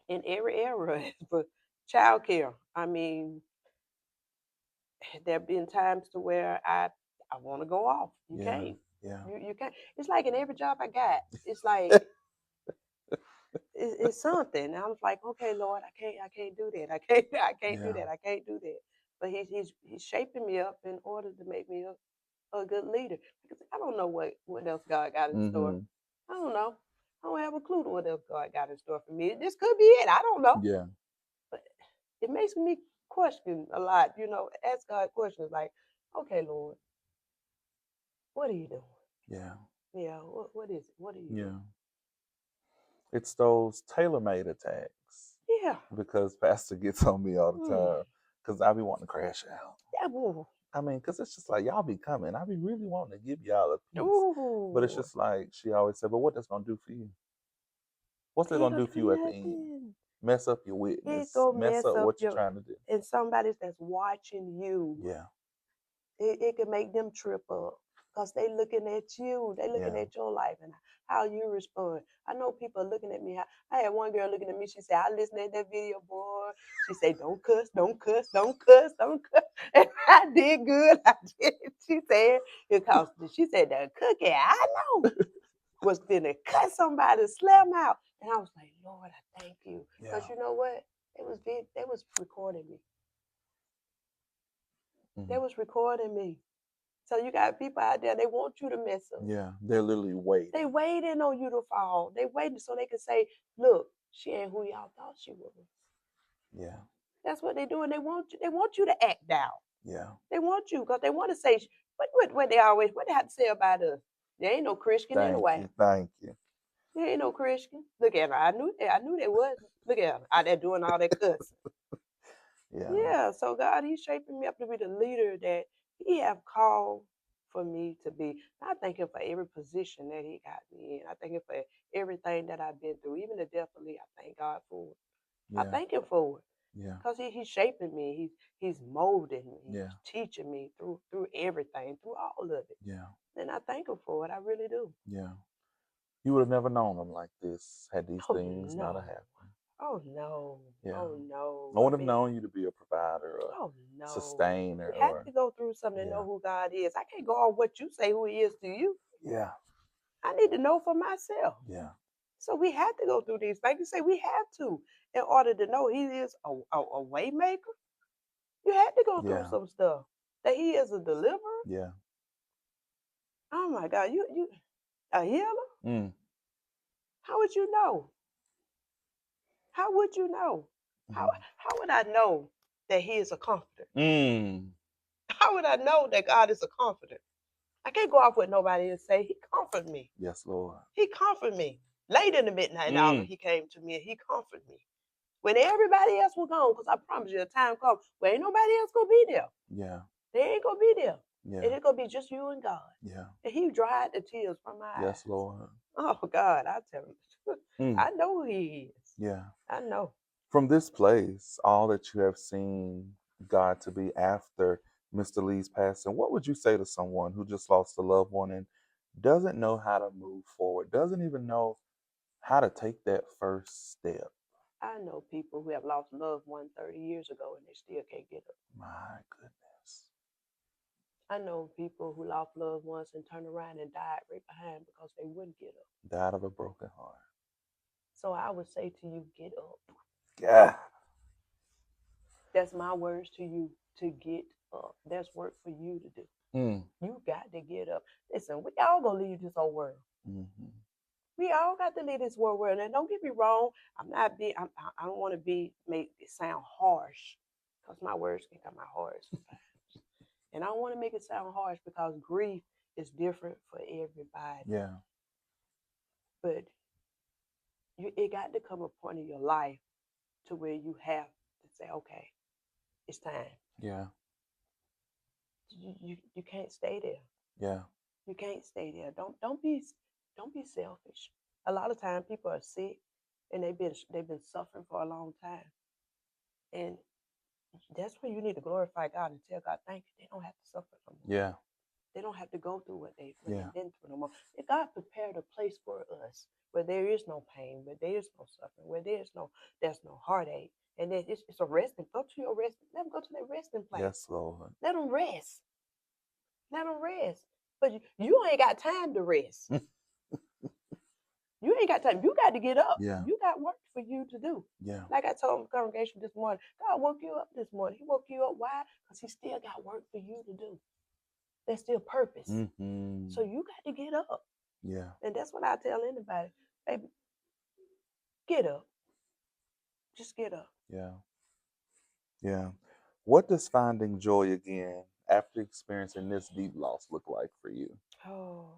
in every era for childcare, I mean, there have been times to where I want to go off. You can't. Yeah. You can't. It's like in every job I got. It's like it's something. And I was like, okay, Lord, I can't do that. I can't do that. I can't do that. But he's shaping me up in order to make me a good leader. Because I don't know what else God got in store. I don't know. I don't have a clue to what else God got in store for me. This could be it. I don't know. Yeah. But it makes me question a lot. Ask God questions like, okay, Lord, what are you doing? Yeah. Yeah, what is it? What are you doing? It's those tailor-made attacks. Yeah. Because Pastor gets on me all the time. Because I be wanting to crash out. Yeah, boo. I mean, because it's just like, y'all be coming. I be really wanting to give y'all a piece. Ooh. But it's just like, she always said, but what that's going to do for you? What's that going to do for you at the end? Mess up your witness. It go mess up what you're trying to do. And somebody that's watching you. Yeah. It can make them trip up because they looking at you. They looking at your life and how you respond. I know people are looking at me. I had one girl looking at me. She said, I listened to that video, boy. She said, don't cuss, don't cuss, don't cuss, don't cuss. And I did good. I did. She said, she said, the cookie I know was gonna cut somebody, slam out. And I was like, Lord, I thank you. Because you know what? They was recording me. They was recording me. So you got people out there, they want you to mess up. Yeah, they're literally waiting. They waiting on you to fall. They waiting so they can say, look, she ain't who y'all thought she was. Yeah. That's what they doing. They want you to act out. Yeah. They want you because they want to say what they have to say about us. There ain't no Christian anyway. Thank you. There ain't no Christian. Look at her. I knew they wasn't. Look at her out there doing all that cussing. Yeah. So God, He's shaping me up to be the leader that He have called for me to be. I thank Him for every position that He got me in. I thank Him for everything that I've been through, even the death of Lee. I thank God for it. Yeah. I thank Him for it. Yeah. Because He's shaping me. He's molding me. Yeah. He's teaching me through everything, through all of it. Yeah. And I thank Him for it. I really do. Yeah. You would have never known Him like this had these things not have happened. Oh no! Yeah. Oh no! I would have known you to be a provider, or sustainer. You have to go through something to know who God is. I can't go on what you say who He is to you. Yeah. I need to know for myself. Yeah. So we have to go through these. Like you say, we have to in order to know He is a way maker. You had to go through some stuff. That He is a deliverer. Yeah. Oh my God! You a healer? Mm. How would you know? How would you know? How would I know that He is a comforter? How would I know that God is a comforter? I can't go off with nobody and say, He comforted me. Yes, Lord. He comforted me. Late in the midnight hour, He came to me and He comforted me. When everybody else was gone, because I promise you, a time comes where ain't nobody else going to be there. Yeah. They ain't going to be there. Yeah. And it's going to be just you and God. Yeah. And He dried the tears from my eyes. Yes, Lord. Oh, God, I tell you. I know who He is. Yeah. I know. From this place, all that you have seen God to be after Mr. Lee's passing, what would you say to someone who just lost a loved one and doesn't know how to move forward, doesn't even know how to take that first step? I know people who have lost loved one 30 years ago and they still can't get up. My goodness. I know people who lost loved ones and turned around and died right behind because they wouldn't get up. Died of a broken heart. So I would say to you, get up. Yeah. That's my words to you, to get up. There's work for you to do. You got to get up. Listen, we all gonna leave this old world. Mm-hmm. We all got to leave this world. And don't get me wrong, I don't want to make it sound harsh, because my words can come out harsh sometimes. And I don't want to make it sound harsh because grief is different for everybody. Yeah. But it got to come a point in your life to where you have to say, okay, it's time. Yeah. You can't stay there. Yeah. You can't stay there. Don't be selfish. A lot of times people are sick and they've been suffering for a long time. And that's where you need to glorify God and tell God, thank you. They don't have to suffer no more. Yeah. They don't have to go through what they've Yeah. been through no more. And God prepared a place for us where there is no pain, where there is no suffering, where there's no heartache. And then it's a resting. Go to your rest. Let them go to their resting place. Yes, Lord. Let them rest. Let them rest. But you ain't got time to rest. You ain't got time. You got to get up. Yeah. You got work for you to do. Yeah. Like I told the congregation this morning, God woke you up this morning. He woke you up. Why? Because he still got work for you to do. There's still purpose. Mm-hmm. So you got to get up. Yeah. And that's what I tell anybody. Baby, get up. Just get up. Yeah. Yeah. What does finding joy again after experiencing this deep loss look like for you? Oh,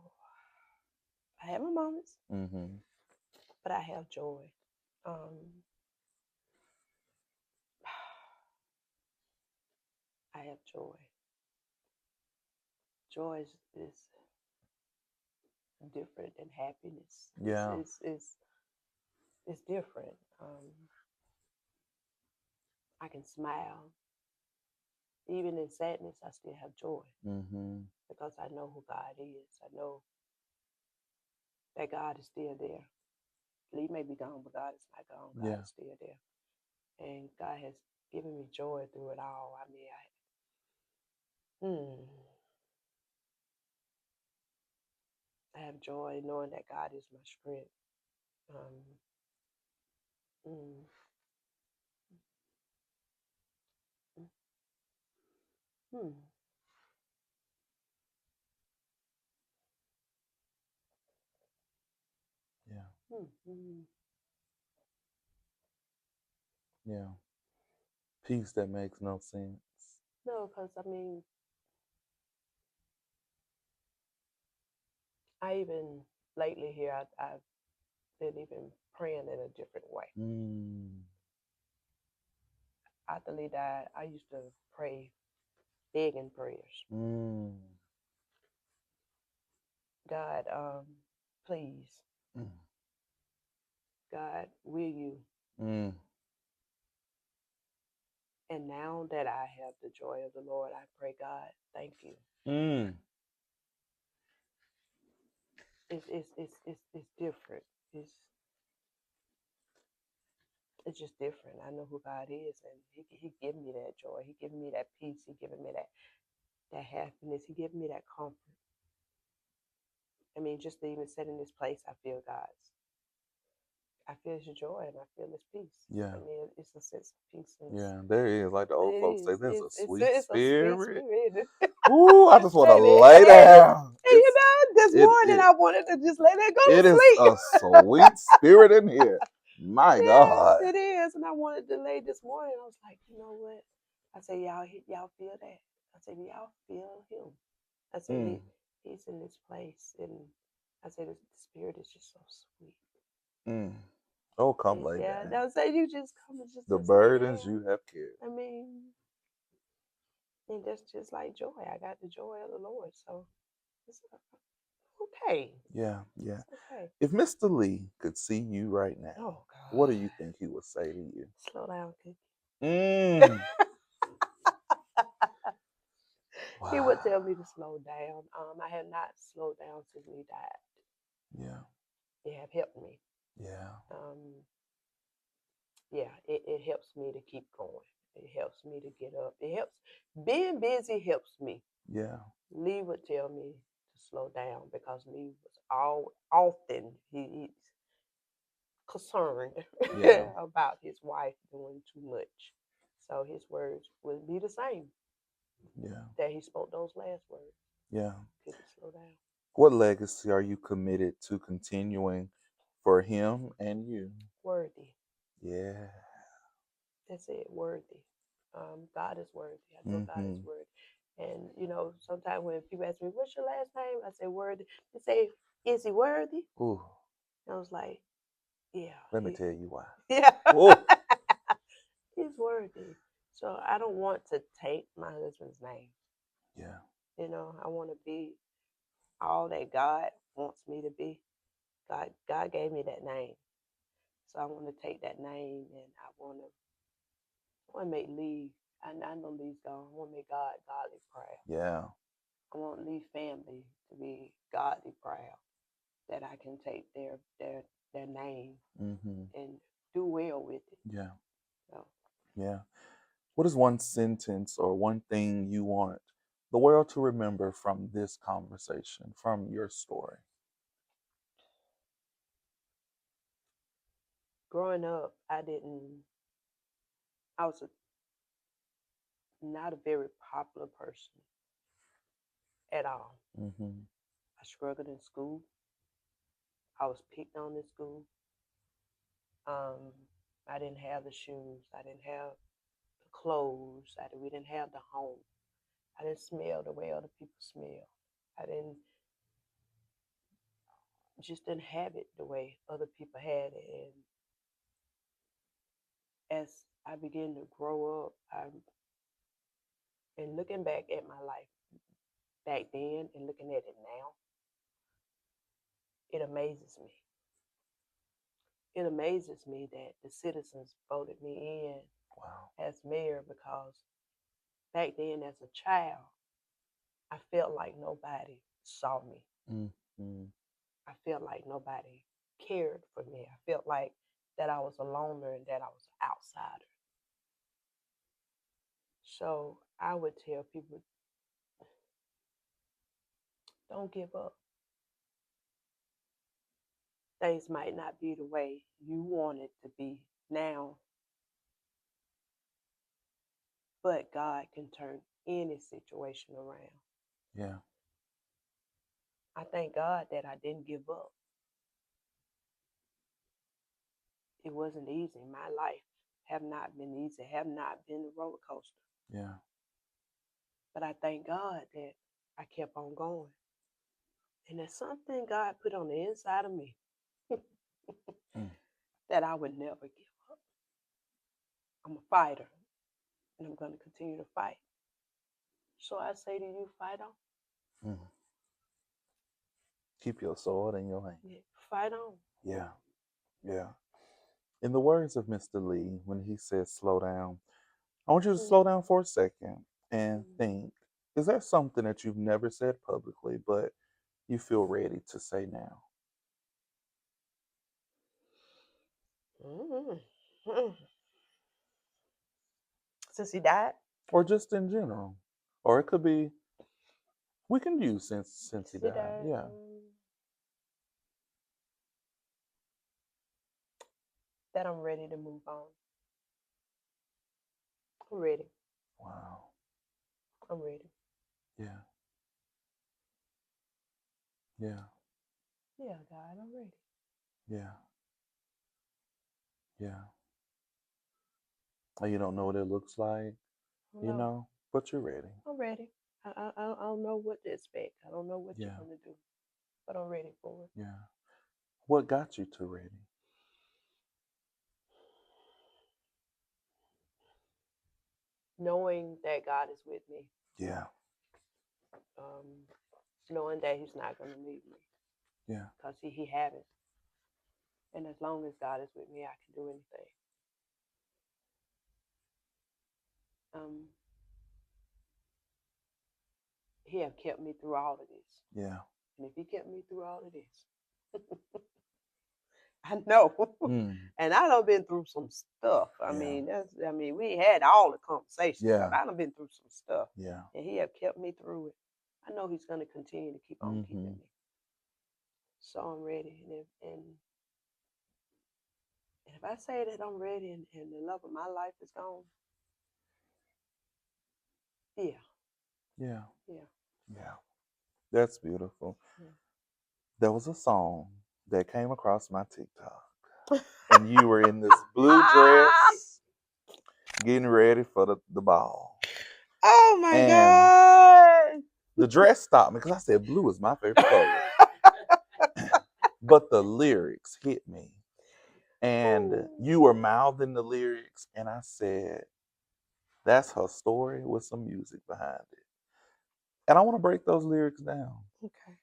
I have my moments, Mm-hmm. but I have joy. I have joy. Joy is different than happiness. Yeah. It's different. I can smile. Even in sadness, I still have joy. Mm-hmm. Because I know who God is. I know that God is still there. He may be gone, but God is not gone. God is still there. And God has given me joy through it all. I mean, I have joy knowing that God is my strength. Yeah. Yeah. Peace that makes no sense. No, because I mean, I even lately here, I've been even praying in a different way. After Lee died, I used to pray begging prayers. God, please. God, will you? And now that I have the joy of the Lord, I pray, God, thank you. It's different. It's just different. I know who God is, and He give me that joy. He give me that peace. He giving me that happiness. He give me that comfort. I mean, just to even sit in this place, I feel His joy and I feel His peace. Yeah. I mean, it's a sense of peace. Yeah, there is. Like the old folks say, there's a sweet It's spirit. a sweet spirit. Ooh, I just want to And lay down. you know, this morning I wanted to just let it go It to is sleep. a sweet spirit in here. My God. Yes, it is. And I wanted to lay this morning. I was like, you know what? I said, y'all feel that? I said, y'all feel Him. I said, He's in this place. And I said, the spirit is just so sweet. Oh, come lay down. Yeah, I say you just come and just The lay burdens down. you have carried. I mean, and that's just like joy. I got the joy of the Lord. So it's okay. Yeah. It's okay. If Mr. Lee could see you right now, oh, God. What do you think he would say to you? Slow down, Cookie. Wow. He would tell me to slow down. I have not slowed down since he died. Yeah. It have helped me. Yeah. It helps me to keep going. It helps me to get up. It helps. Being busy helps me. Yeah. Lee would tell me to slow down because Lee was all often he's concerned Yeah. about his wife doing too much. So his words would be the same Yeah. that he spoke those last words. Yeah. Keep it slow down. What legacy are you committed to continuing for him and you? Worthy. Yeah. That's it. Worthy. God is worthy. I know God is Mm-hmm. worthy. And sometimes when people ask me, "What's your last name?" I say, "Worthy." They say, "Is he worthy?" Ooh, I was like, "Yeah, let me tell you why. yeah, Oh, he's worthy." So I don't want to take my husband's name. yeah. I want to be all that God wants me to be. God gave me that name, so I want to take that name, and I want to make Lee. I know Lee's gone. I want to make God godly proud. Yeah. I want Lee family to be godly proud that I can take their name Mm-hmm. and do well with it. Yeah. So Yeah. What is one sentence or one thing you want the world to remember from this conversation, from your story? growing up, I was not a very popular person at all. Mm-hmm. I struggled in school. I was picked on in school. Um, I didn't have the shoes. I didn't have the clothes. We didn't have the home. I didn't smell the way other people smell. I didn't just didn't have it the way other people had it. And as I began to grow up, and looking back at my life back then and looking at it now, it amazes me. It amazes me that the citizens voted me in Wow. as mayor because back then, as a child, I felt like nobody saw me. Mm-hmm. I felt like nobody cared for me. I felt like that I was a loner and that I was an outsider. So I would tell people, don't give up. Things might not be the way you want it to be now, but God can turn any situation around. Yeah. I thank God that I didn't give up. It wasn't easy. My life have not been easy, have not been a roller coaster. Yeah. But I thank God that I kept on going. And there's something God put on the inside of me Mm. that I would never give up. I'm a fighter and I'm going to continue to fight. So I say to you, fight on. Mm. Keep your sword in your hand. Yeah, fight on. Yeah. Yeah. In the words of Mr. Lee, when he says slow down, I want you to slow down for a second and think, is there something that you've never said publicly, but you feel ready to say now? Mm-hmm. Since he died, Or just in general? Or it could be, we can use since he he died. died. Yeah. That I'm ready to move on. I'm ready. Wow. I'm ready. Yeah. Yeah. Yeah, God, I'm ready. Yeah. Yeah. And you don't know what it looks like, I don't know. but you're ready. I'm ready. I don't know what to expect. I don't know what you're Yeah. going to do, but I'm ready for it. Yeah. What got you to ready? Knowing that God is with me, Yeah. um, knowing that He's not going to leave me Yeah. because he haven't. And as long as God is with me, I can do anything. Um, he have kept me through all of this. Yeah. And if He kept me through all of this, I know. Mm. And I done been through some stuff. I Yeah. mean, we ain't had all the conversations, Yeah. but I done been through some stuff. Yeah. And he have kept me through it. I know he's gonna continue to keep on keeping Mm-hmm. me. So I'm ready. And if I say that I'm ready and the love of my life is gone, yeah, Yeah. yeah, Yeah. That's beautiful. yeah. There was a song that came across my TikTok, and you were in this blue dress getting ready for the ball. Oh my And God. the dress stopped me because I said blue is my favorite color. But the lyrics hit me. And you were mouthing the lyrics, and I said, that's her story with some music behind it. And I want to break those lyrics down. Okay.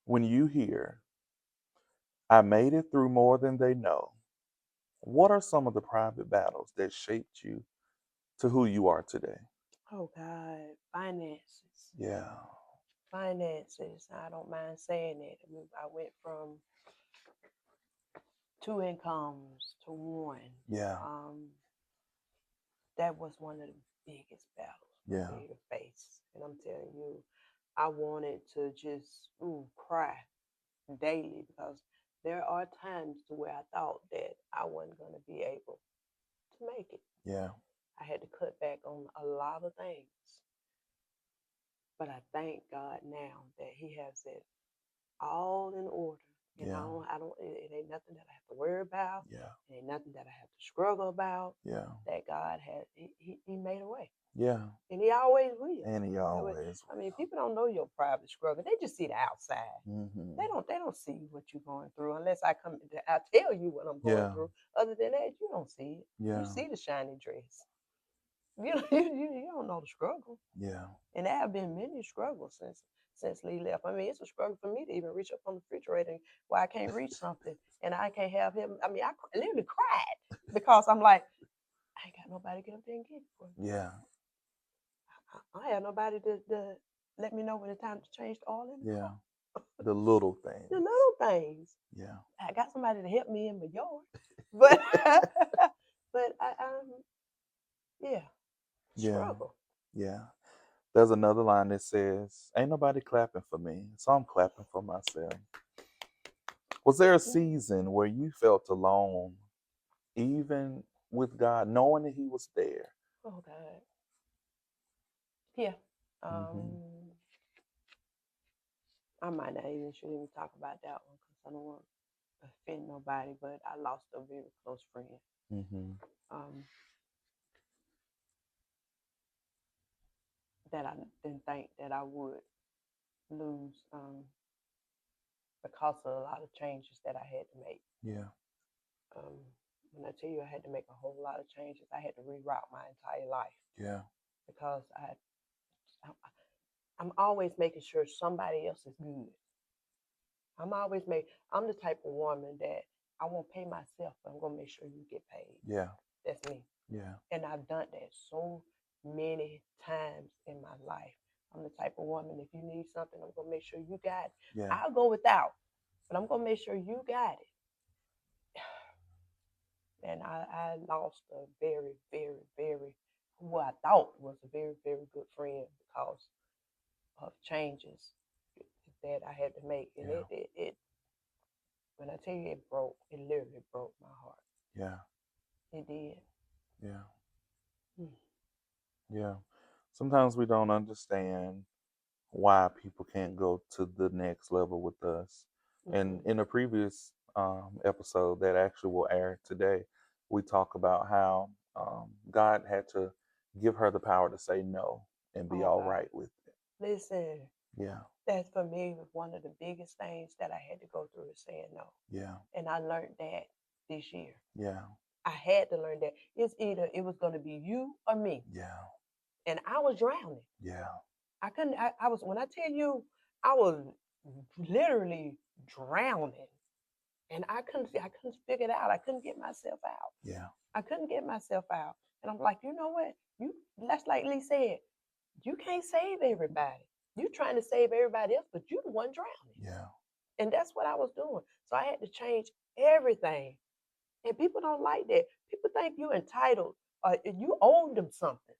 When you hear, I made it through more than they know, what are some of the private battles that shaped you to who you are today? Oh God, finances. Yeah. Finances. I don't mind saying it. I went from 2 incomes to one. Yeah. That was one of the biggest battles for Yeah. me to face. And I'm telling you, I wanted to just cry daily because there are times to where I thought that I wasn't going to be able to make it. Yeah. I had to cut back on a lot of things. But I thank God now that He has it all in order. And Yeah. it ain't nothing that I have to worry about. Yeah. It ain't nothing that I have to struggle about. Yeah. That God has, he made a way. Yeah. And He always will. And he always I mean, people don't know your private struggle. They just see the outside. Mm-hmm. They don't see what you're going through unless I tell you what I'm going through. Other than that, you don't see it. Yeah. You see the shiny dress. You don't know the struggle. Yeah. And there have been many struggles since Lee left. I mean, it's a struggle for me to even reach up on the refrigerator where I can't reach something and I can't have him. I mean, I literally cried because I'm like, I ain't got nobody to get up there and get it for me. Yeah. I have nobody to let me know when it's time to change the oil in the car. The little things. The little things. Yeah. I got somebody to help me in my yard, but yeah, struggle. Yeah. There's another line that says, ain't nobody clapping for me, so I'm clapping for myself. Was there a season where you felt alone, even with God, knowing that He was there? Oh God. Yeah. Mm-hmm. I might not shouldn't even talk about that one because I don't want to offend nobody, but I lost a very close friend. Mm-hmm. That I didn't think that I would lose because of a lot of changes that I had to make. Yeah. When I tell you I had to make a whole lot of changes, I had to reroute my entire life. Yeah. Because I'm always making sure somebody else is good. I'm the type of woman that I won't pay myself, but I'm gonna make sure you get paid. Yeah. That's me. Yeah. And I've done that so many times in my life. I'm the type of woman, if you need something, I'm gonna make sure you got it. Yeah. I'll go without, but I'm gonna make sure you got it. And I lost a very, very, very, who I thought was a very, very good friend because of changes that I had to make. And it when I tell you it literally broke my heart. Yeah. It did. Yeah. Yeah. Sometimes we don't understand why people can't go to the next level with us. And in a previous episode that actually will air today, we talk about how God had to give her the power to say no and be all right with it. Listen. Yeah. That's for me one of the biggest things that I had to go through is saying no. Yeah. And I learned that this year. Yeah. I had to learn that it's either it was going to be you or me. Yeah. And I was drowning. Yeah. I was, when I tell you, I was literally drowning. And I couldn't figure it out. I couldn't get myself out. Yeah. I couldn't get myself out. And I'm like, you know what? That's like Lee said, you can't save everybody. You're trying to save everybody else, but you're the one drowning. Yeah. And that's what I was doing. So I had to change everything. And people don't like that. People think you're entitled or you owe them something.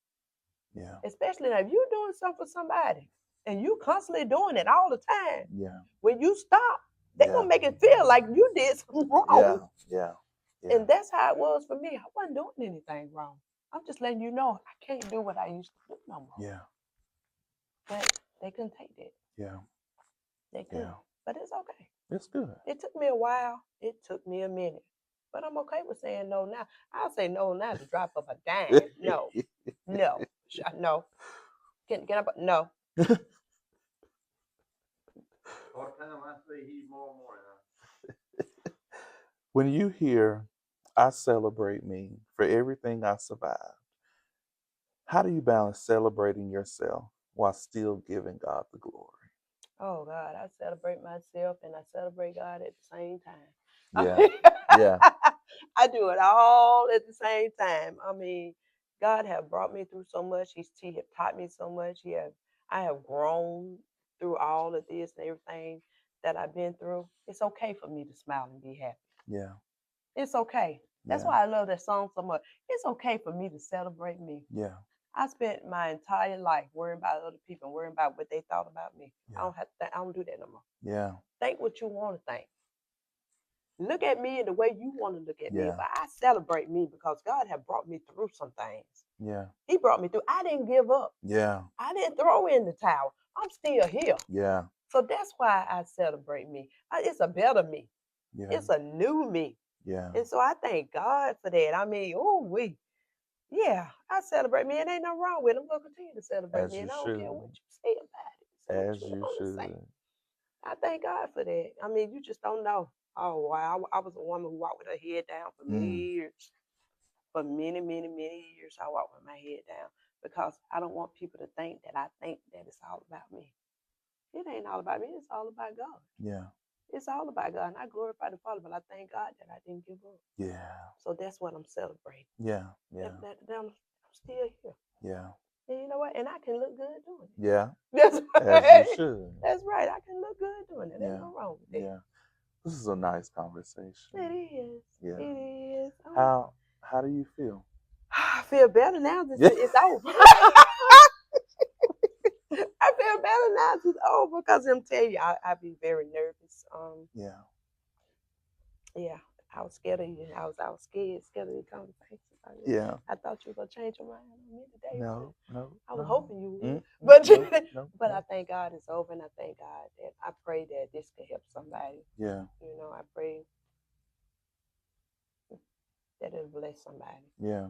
Yeah. Especially now, if you're doing something for somebody and you constantly doing it all the time, Yeah. when you stop, they're Yeah. going to make it feel like you did something wrong. Yeah. Yeah. Yeah. And that's how it was for me. I wasn't doing anything wrong. I'm just letting you know I can't do what I used to do no more. Yeah. But they couldn't take that. Yeah. They couldn't. Yeah. But it's okay. It's good. It took me a while. It took me a minute. But I'm okay with saying no now. I'll say no now to drop of a dime. No. No. No. Can I? No. What time I see he's more morning. When you hear, I celebrate me for everything I survived, how do you balance celebrating yourself while still giving God the glory? Oh God, I celebrate myself and I celebrate God at the same time. Yeah. Yeah. I do it all at the same time. I mean, God have brought me through so much. He have taught me so much. I have grown through all of this and everything that I've been through. It's okay for me to smile and be happy. Yeah. It's okay. That's Yeah. why I love that song so much. It's okay for me to celebrate me. Yeah. I spent my entire life worrying about other people and worrying about what they thought about me. Yeah. I don't do that no more. Yeah. Think what you want to think. Look at me in the way you want to look at me. Yeah. But I celebrate me because God have brought me through some things. Yeah. He brought me through. I didn't give up. Yeah. I didn't throw in the towel. I'm still here. Yeah. So that's why I celebrate me. It's a better me. Yeah. It's a new me. Yeah. And so I thank God for that. I mean, yeah, I celebrate me. It ain't nothing wrong with it. I'm going to continue to celebrate As me. you And I don't should. care what you say about it. Say As what you wanna say. should. I thank God for that. I mean, you just don't know. Oh, wow. I was a woman who walked with her head down for years. For many, many, many years, I walked with my head down because I don't want people to think that I think that it's all about me. It ain't all about me. It's all about God. Yeah. It's all about God. And I glorify the Father, but I thank God that I didn't give up. Yeah. So that's what I'm celebrating. Yeah. Yeah. That I'm still here. Yeah. And you know what? And I can look good doing it. Yeah. That's right. As you should. That's right. I can look good doing it. There's Yeah. no wrong with it. Yeah. This is a nice conversation. It is. Yeah. It is. How do you feel? I feel better now that it's over. I feel better now that it's over because I'm telling you, I be very nervous. Yeah. Yeah, I was scared of you. I was scared of the conversation. Yeah. I thought you were gonna change your mind on me today. No. I was hoping you would. No, But I thank God it's over, and I thank God that I pray that this could help somebody. Yeah. You know, I pray that it'll bless somebody. Yeah.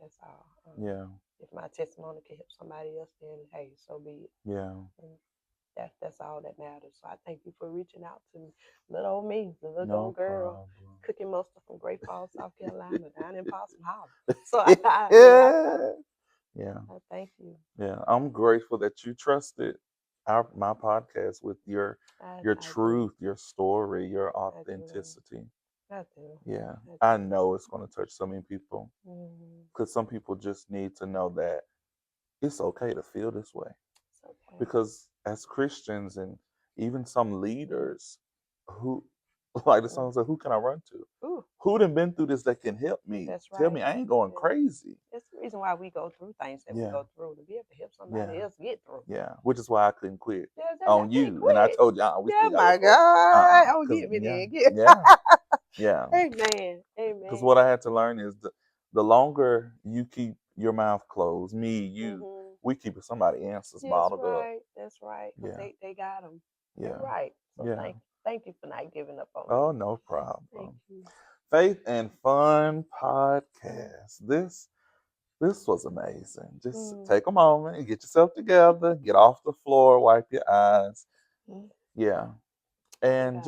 That's all. Yeah. If my testimony can help somebody else, then hey, so be it. Yeah. And that's all that matters. So I thank you for reaching out to me. Little old me, the little No old girl, problem. cooking mustard from Great Falls, South Carolina, down in Possum Hollow. So Yeah. I thank you. Yeah. I'm grateful that you trusted my podcast with your truth, your story, your authenticity. I do. Yeah. I know it's going to touch so many people because some people just need to know that it's okay to feel this way. It's okay. Because as Christians and even some leaders who, like the song said, who can I run to? Ooh. Who done been through this that can help me? That's right. Tell me I ain't going crazy. That's the reason why we go through things that we go through, to be able to help somebody else get through. Yeah, which is why I couldn't quit on you. And I told you, we still my God. Oh, get me there. Yeah. Amen. Because what I had to learn is the longer you keep your mouth closed, you, we keep somebody else's bottled up. That's right. Yeah. They got them. Yeah. You're right. So thank you for not giving up on me. Oh, no problem. Thank you. Faith and Fun Podcast. This was amazing. Just take a moment and get yourself together, get off the floor, wipe your eyes. Yeah. And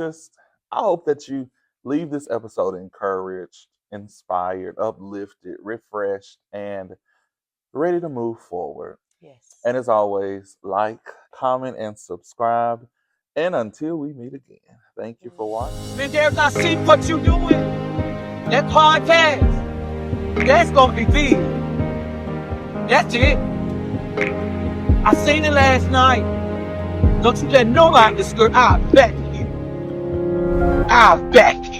I hope that you leave this episode encouraged, inspired, uplifted, refreshed, and ready to move forward. Yes. And as always, like, comment, and subscribe. And until we meet again, thank you for watching. There's I see what you doing. That podcast, that's gonna be big. That's it. I seen it last night. Don't you let nobody discourage. I bet you. I'll back